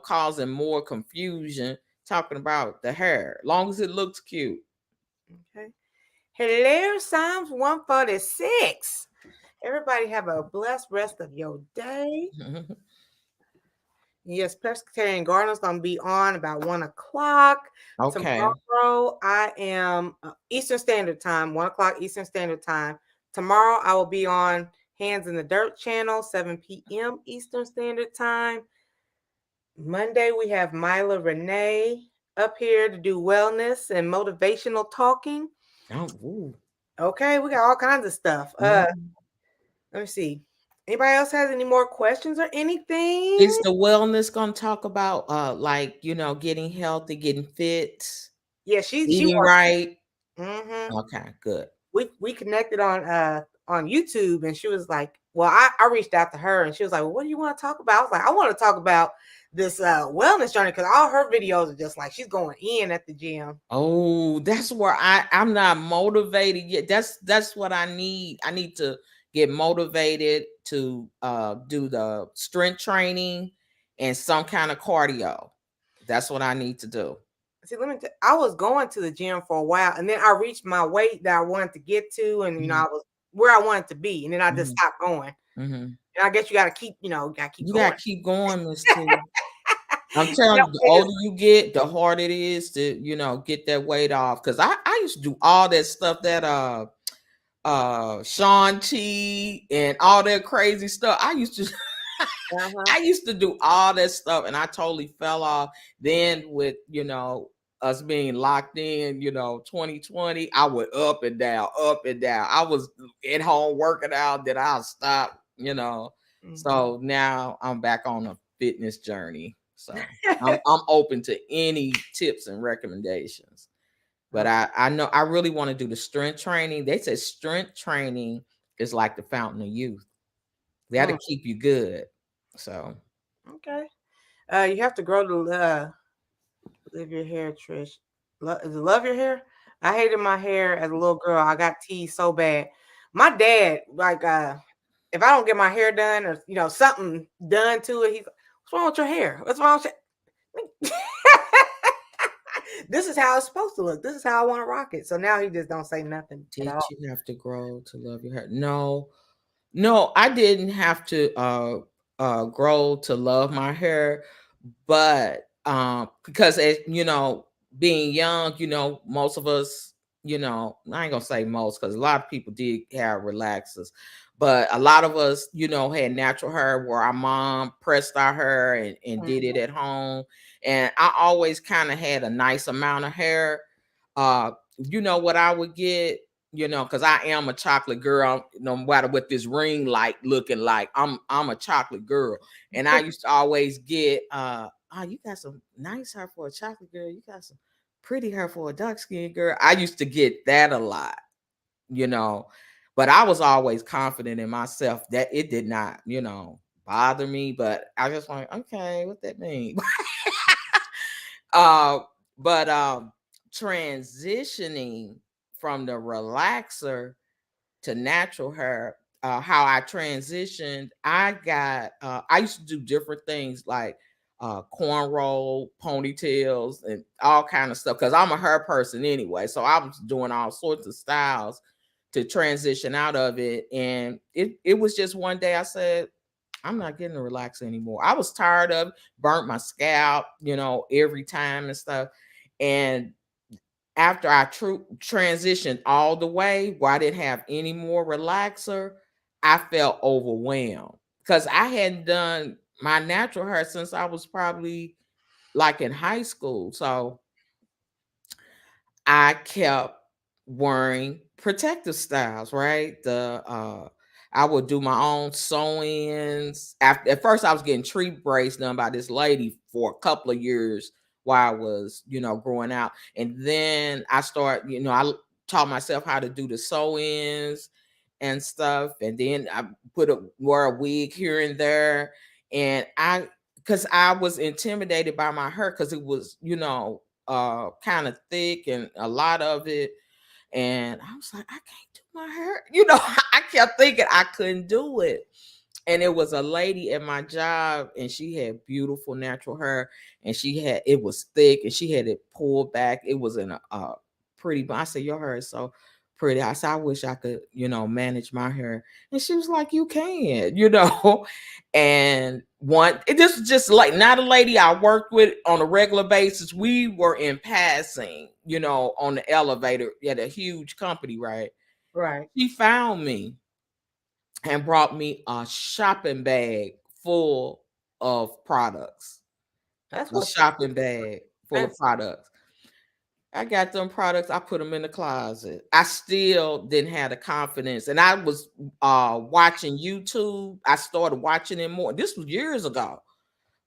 causing more confusion talking about the hair. Long as it looks cute. Okay. Hello, Psalms 146. Everybody have a blessed rest of your day. Yes, Pescatarian Garden's gonna be on about 1 o'clock. Okay. Tomorrow I am Eastern Standard Time, 1 o'clock Eastern Standard Time. Tomorrow I will be on Hands in the Dirt channel, 7 p.m. Eastern Standard Time. Monday we have Myla Renee up here to do wellness and motivational talking. Oh, ooh. Okay, we got all kinds of stuff. Mhm. Let me see. Anybody else has any more questions or anything? Is the wellness gonna talk about getting healthy, getting fit, Yeah, she eating works. right? Mm-hmm. Okay, good. We connected on YouTube, and she was like, well, I reached out to her and she was like, well, what do you want to talk about? I was like, I want to talk about this wellness journey because all her videos are just like she's going in at the gym. Oh, that's where I'm not motivated yet. That's what I need. I need to get motivated to do the strength training and some kind of cardio. That's what I need to do. See, I was going to the gym for a while, and then I reached my weight that I wanted to get to, and Mhm. I was where I wanted to be, and then I just Mhm. stopped going. Mhm. And I guess you got to keep, got to keep You going. gotta keep going, Miss T. I'm That telling you, the weight is older you get, the harder it is to, get that weight off. Cause I used to do all that stuff that Sean T and all that crazy stuff. uh-huh. I used to do all that stuff and I totally fell off. Then with us being locked in, 2020, I went up and down, up and down. I was at home working out, then I'll stop. Mm-hmm. So now I'm back on a fitness journey. So I'm open to any tips and recommendations. But I know I really want to do the strength training. They say strength training is like the fountain of youth. That'll keep you good. So Okay. You have to grow to live your hair, Trish. Is it love your hair? I hated my hair as a little girl. I got teased so bad. My dad, like, if I don't get my hair done or something done to it, he's like, "What's wrong with your hair? What's wrong with your?" This is how it's supposed to look. This is how I want to rock it. So now he just don't say nothing at did all. you have to grow to love your hair? No, I didn't have to grow to love my hair, but because as being young, most of us I ain't gonna say most because a lot of people did have relaxers, but a lot of us, had natural hair where our mom pressed our hair and did it at home. And I always kind of had a nice amount of hair. Uh, what I would get, because I am a chocolate girl, no matter what this ring light looking like, I'm a chocolate girl. And I used to always get oh, you got some nice hair for a chocolate girl. You got some pretty hair for a dark skinned girl. I used to get that a lot, you know, but I was always confident in myself that it did not, bother me. But I just like, okay, what that mean? uh, but transitioning from the relaxer to natural hair, how I transitioned, I used to do different things like cornrow, ponytails, and all kind of stuff because I'm a hair person anyway. So I was doing all sorts of styles to transition out of it. And it was just one day I said, I'm not getting a relaxer anymore. I was tired of it, burnt my scalp, every time and stuff. And after I transitioned all the way where I didn't have any more relaxer, I felt overwhelmed because I hadn't done my natural hair since I was probably like in high school. So I kept wearing protective styles, right? I would do my own sew-ins. At first, I was getting tree braids done by this lady for a couple of years while I was, growing out. And then I I taught myself how to do the sew-ins and stuff. And then I wore a wig here and there. And because I was intimidated by my hair because it was, kind of thick and a lot of it. And I was like, I can't do my hair. I kept thinking I couldn't do it. And it was a lady at my job, and she had beautiful natural hair, and it was thick, and she had it pulled back. It was in a pretty. I said, your hair is so pretty. I said, I wish I could, manage my hair. And she was like, you can, And this was just like not a lady I worked with on a regular basis. We were in passing, on the elevator at a huge company, right? Right. She found me and brought me a shopping bag full of products. That's A what's shopping bag full of that's products. I got them products. I put them in the closet. I still didn't have the confidence. And I was watching YouTube. I started watching it more. This was years ago.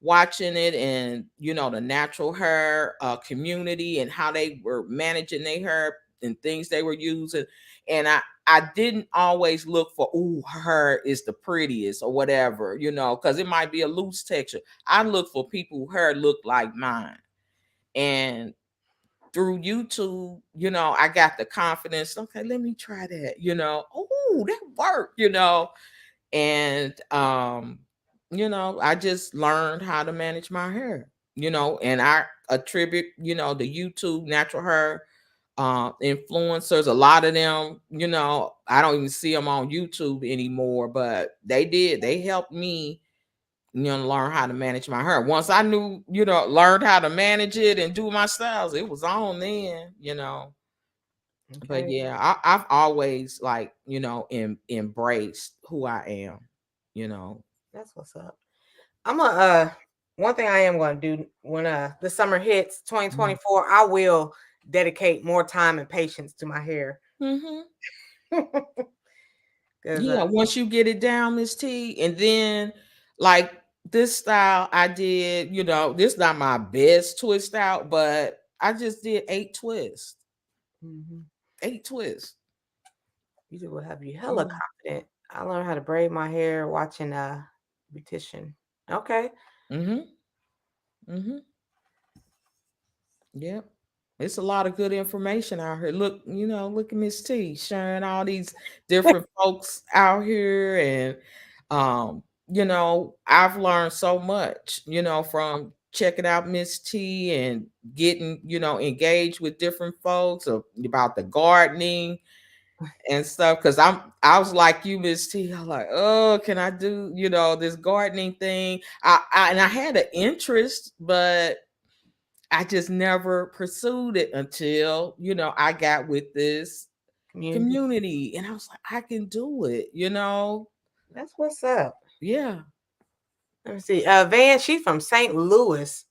Watching it and the natural hair community and how they were managing their hair and things they were using. And I didn't always look for, her hair is the prettiest or whatever, because it might be a loose texture. I look for people whose hair look like mine. And through YouTube, I got the confidence. Okay, let me try that. Oh, that worked. And I just learned how to manage my hair. And I attribute, the YouTube natural hair influencers. A lot of them, I don't even see them on YouTube anymore, but they helped me learn how to manage my hair. Once I knew, learned how to manage it and do my styles, it was on then, But okay. yeah, I've always embraced who I am, That's what's up. I'm a one thing I am gonna do when the summer hits 2024, I will dedicate more time and patience to my hair. Mm-hmm. Because Yeah, once you get it down, Miss T, and then like this style I did, this not my best twist out, but I just did 8 twists. 8 twists. you will have you hella confident. I learned how to braid my hair watching beautician. Okay. Mm-hmm. Mm-hmm. Yep. It's a lot of good information out here. Look at Miss T sharing all these different folks out here. And I've learned so much, from checking out Miss T and getting, engaged with different folks about the gardening and stuff. Cause I was like you, Miss T. I was like, oh, can I do, this gardening thing? And I had an interest, but I just never pursued it until, I got with this community and I was like, I can do it, That's what's up. Yeah. Let me see. Van, she's from St. Louis.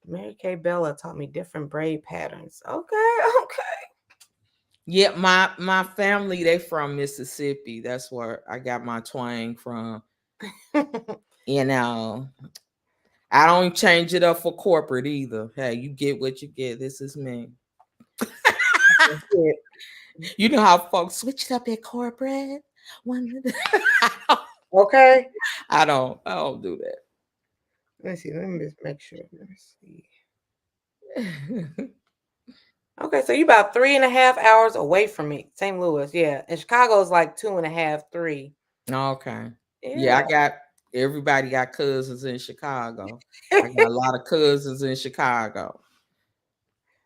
Mary Kay Bella taught me different braid patterns. Okay. Yeah, my family, they from Mississippi. That's where I got my twang from. I don't change it up for corporate either. Hey, you get what you get. This is me. You know how folks switch it up at corporate? Okay. I don't do that. Let me see. Let me just make sure. Let me see. Okay, so you about 3.5 hours away from me. St. Louis, yeah. And Chicago is like 2.5, 3. Okay. Yeah, everybody got cousins in Chicago. I got a lot of cousins in Chicago.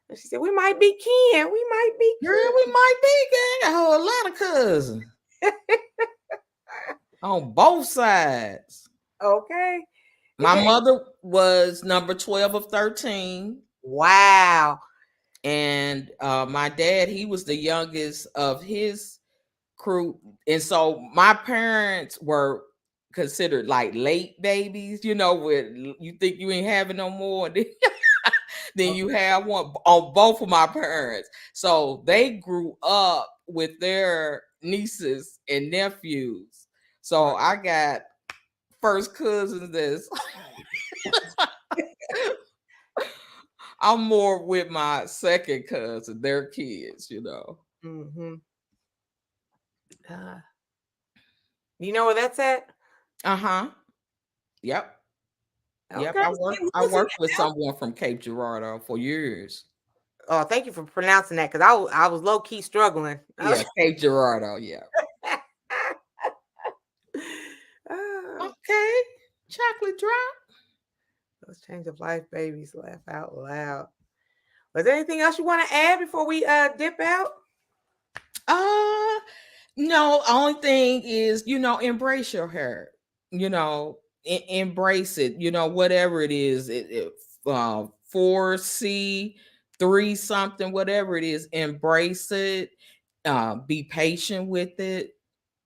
And she said, we might be kin. We might be kin. Girl, we might be kin. A whole lot of cousins. On both sides. Okay. My mother was number 12 of 13. Wow. And my dad, he was the youngest of his crew. And so my parents were considered like late babies, where you think you ain't having no more. Then you have one on both of my parents. So they grew up with their nieces and nephews. So I got first cousins that's I'm more with my second cousin, their kids, Mm-hmm. You know where that's at? Uh-huh. Yep. Okay. Yep. I worked with someone from Cape Girardeau for years. Oh, thank you for pronouncing that, because I was low key struggling. Yeah, Cape Girardeau. Yeah. Okay. Chocolate drop. Those change of life babies, laugh out loud. Was there anything else you want to add before we dip out? No. Only thing is, embrace your hair. Embrace it. Whatever it is, 4C, 3 something, whatever it is, embrace it. Be patient with it.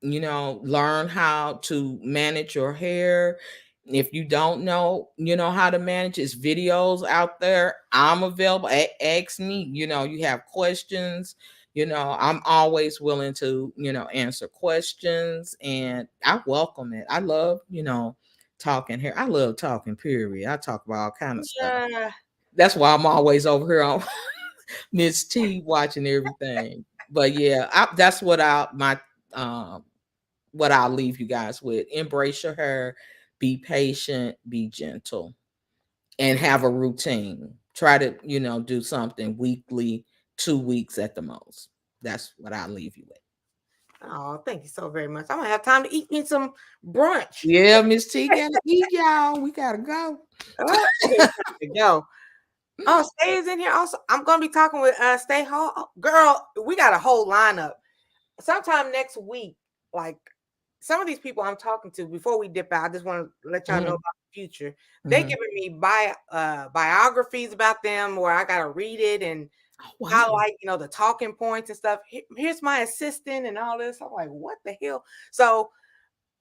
Learn how to manage your hair. If you don't know, how to manage, it's videos out there. I'm available. Ask me. You have questions. I'm always willing to, answer questions, and I welcome it. I love, talking hair. I love talking, period. I talk about all kind of stuff. That's why I'm always over here on Miss T watching everything. But yeah, that's what what I'll leave you guys with. Embrace your hair, be patient, be gentle, and have a routine. Try to, do something weekly, 2 weeks at the most. That's what I'll leave you with. Oh, thank you so very much. I'm gonna have time to eat me some brunch. Yeah, Miss T gotta eat, y'all. We gotta go. Go. Oh, Stay is in here also. I'm gonna be talking with Stay Hall. Girl, we got a whole lineup. Sometime next week, like some of these people I'm talking to before we dip out, I just want to let y'all know about the future. They giving me biographies about them where I gotta read it and highlight, the talking points and stuff. Here's my assistant and all this. I'm like, what the hell? So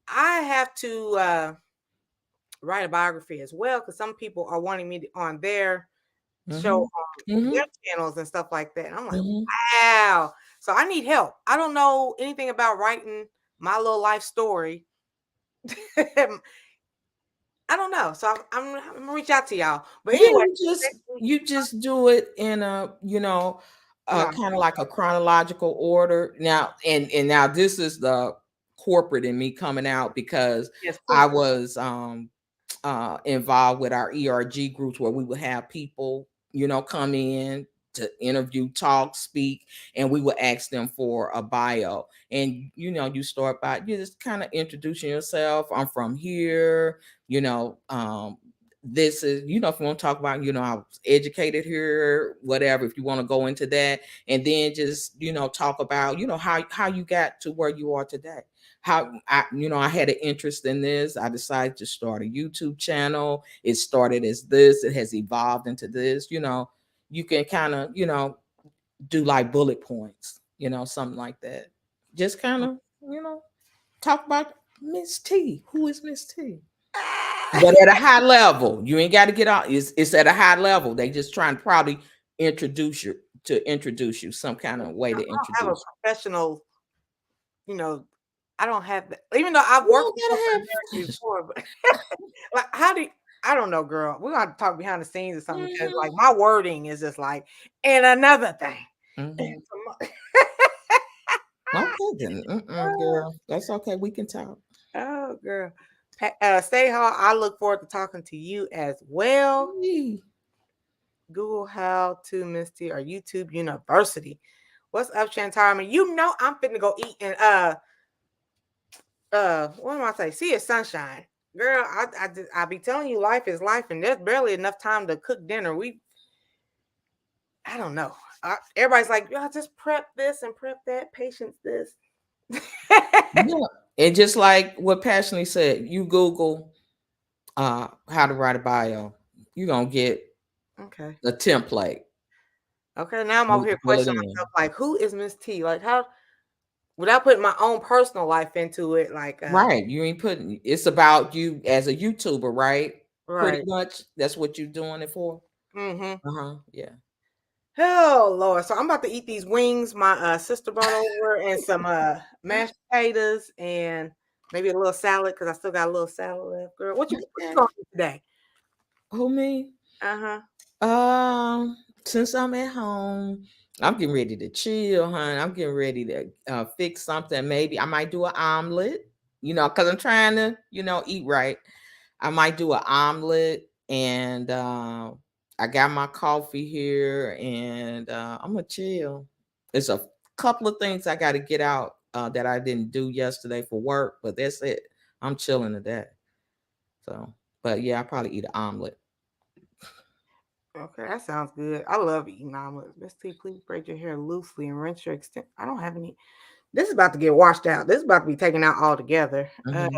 I have to write a biography as well, because some people are wanting me on their show on their channels and stuff like that. And I'm like, wow. So I need help. I don't know anything about writing my little life story. I don't know. So I'm gonna reach out to y'all. But anyway, you just do it in a, kind of like a chronological order. Now, and now this is the corporate in me coming out, because I was involved with our ERG groups where we would have people, come in to interview, talk, speak, and we would ask them for a bio. And you start by, you just kind of introducing yourself. I'm from here, this is, if you want to talk about, I was educated here, whatever, if you want to go into that, and then just, talk about, how you got to where you are today. How I had an interest in this. I decided to start a YouTube channel. It started as this, it has evolved into this, you can kind of, do like bullet points, something like that. Just kind of, talk about Miss T. Who is Miss T? But at a high level, you ain't got to get out. It's at a high level. They just trying to probably introduce you some kind of way to I don't have a introduce professional, I don't have that. Even though I've you. worked You don't gotta have. before, but like, I don't know, girl. We're gonna talk behind the scenes or something because like Mhm. my wording is just like, and another thing. Mhm. Okay, then, girl, that's okay. We can talk. Oh, girl. Stay hard. I look forward to talking to you as well. Yee. Google how to Misty or YouTube University. What's up, Chantar? You know I'm finna go eat and what am I say? See a sunshine. Girl, I be telling you life is life, and there's barely enough time to cook dinner. I don't know. Everybody's like, y'all just prep this and prep that, patience this. Yeah. And just like what Passionately said, you Google how to write a bio, you're gonna get Okay. a template. Okay, now I'm You over need here to fill it questioning in. myself, like, who is Miss T? Like, how without putting my own personal life into it, like, Right. You ain't putting it's about you as a YouTuber, right? Pretty right. much that's what you're doing it for. Mm-hmm. Uh-huh. Yeah. Oh Lord. So I'm about to eat these wings my sister brought over and some mashed potatoes and maybe a little salad because I still got a little salad left. Girl, what you Okay. gonna eat today? Who me? Uh-huh. Since I'm at home, I'm getting ready to chill, honey. I'm getting ready to fix something. Maybe I might do an omelet, because I'm trying to, eat right. I might do an omelet, and I got my coffee here, and I'm gonna chill. There's a couple of things I got to get out that I didn't do yesterday for work, but that's it. I'm chilling today. So, but yeah, I probably eat an omelet. Okay, that sounds good. I love eating omelets. Miss T, please braid your hair loosely and rinse your extent. I don't have any. This is about to get washed out. This is about to be taken out altogether. Mhm.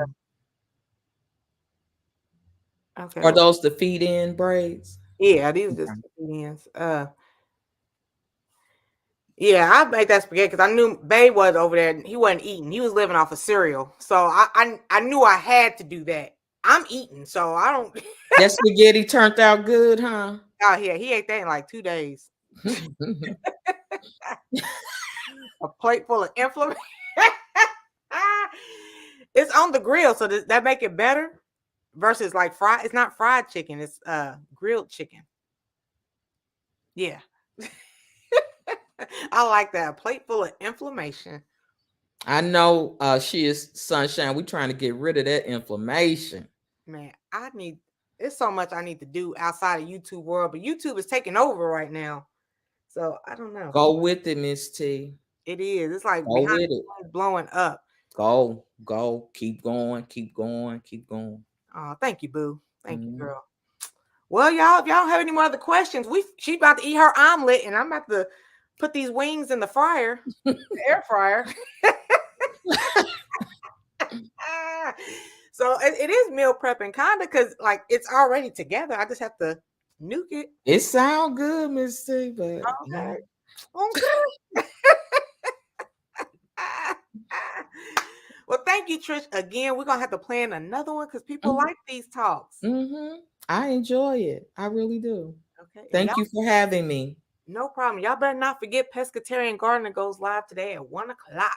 Okay. Are those the feed in braids? Yeah, these are just Okay. ingredients. Yeah, I made that spaghetti because I knew Bay was over there. And he wasn't eating. He was living off of cereal. So I knew I had to do that. I'm eating, so I don't. That spaghetti turned out good, huh? Oh yeah, he ate that in like 2 days. A plate full of inflammation. It's on the grill, so does that make it better versus like fried? It's not fried chicken. It's grilled chicken. Yeah, I like that. A plate full of inflammation. I know she is sunshine. We trying to get rid of that inflammation. Man, it's so much I need to do outside of YouTube world, but YouTube is taking over right now. So I don't know. Go with it, Miss T. It is. It's like Go behind with the it. scenes blowing up. Go. Keep going. Keep going. Keep going. Oh, thank you, boo. Thank you, Mhm. girl. Well, y'all, if y'all don't have any more other questions, she's about to eat her omelet, and I'm about to put these wings in the fryer, the air fryer. Ah, so it is meal prepping, kinda, because like it's already together. I just have to nuke it. It sound good, Miss T, but Okay. Okay. Well, thank you, Trish. Again, we're gonna have to plan another one because people like these talks. mm-hmm. I enjoy it. I really do. Okay, and Thank y'all, you for having me. no problem. Y'all better not forget Pescatarian Gardener goes live today at 1 o'clock.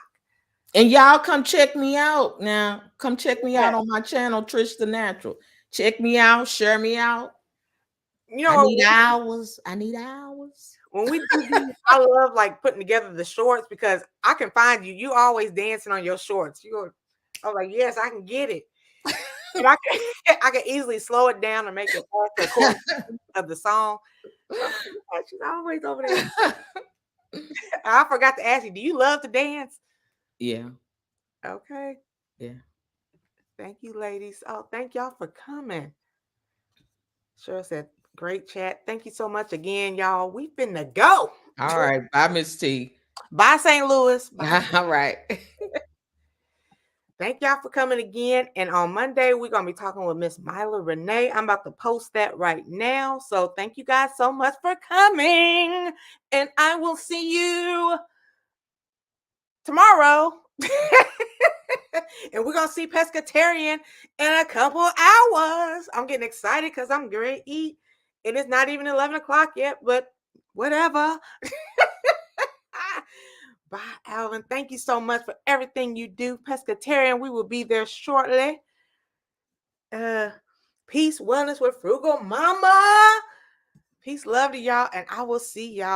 And y'all come check me out now. Come check me Yeah. out on my channel, Trish the Natural. Check me out, share me out. You know I what? need hours. I need hours. When we do these, I love like putting together the shorts because I can find you. You always dancing on your shorts. I was like, yes, I can get it. And I can I can easily slow it down and make it past the chorus of the song. So she's always over there. I forgot to ask you, do you love to dance? Yeah. Okay. Yeah. Thank you, ladies. Oh, thank y'all for coming. Cheryl said, great chat. Thank you so much again, y'all. We finna go. All right. Bye, Miss T. Bye, St. Louis. Bye. All right. Thank y'all for coming again. And on Monday, we're going to be talking with Miss Myla Renee. I'm about to post that right now. So thank you guys so much for coming. And I will see you tomorrow. And we're going to see Pescatarian in a couple hours. I'm getting excited because I'm going to eat. And it's not even 11 o'clock yet, but whatever. Bye, Alvin. Thank you so much for everything you do. Pescatarian, we will be there shortly. Peace, wellness with Frugal Mama. Peace, love to y'all, and I will see y'all.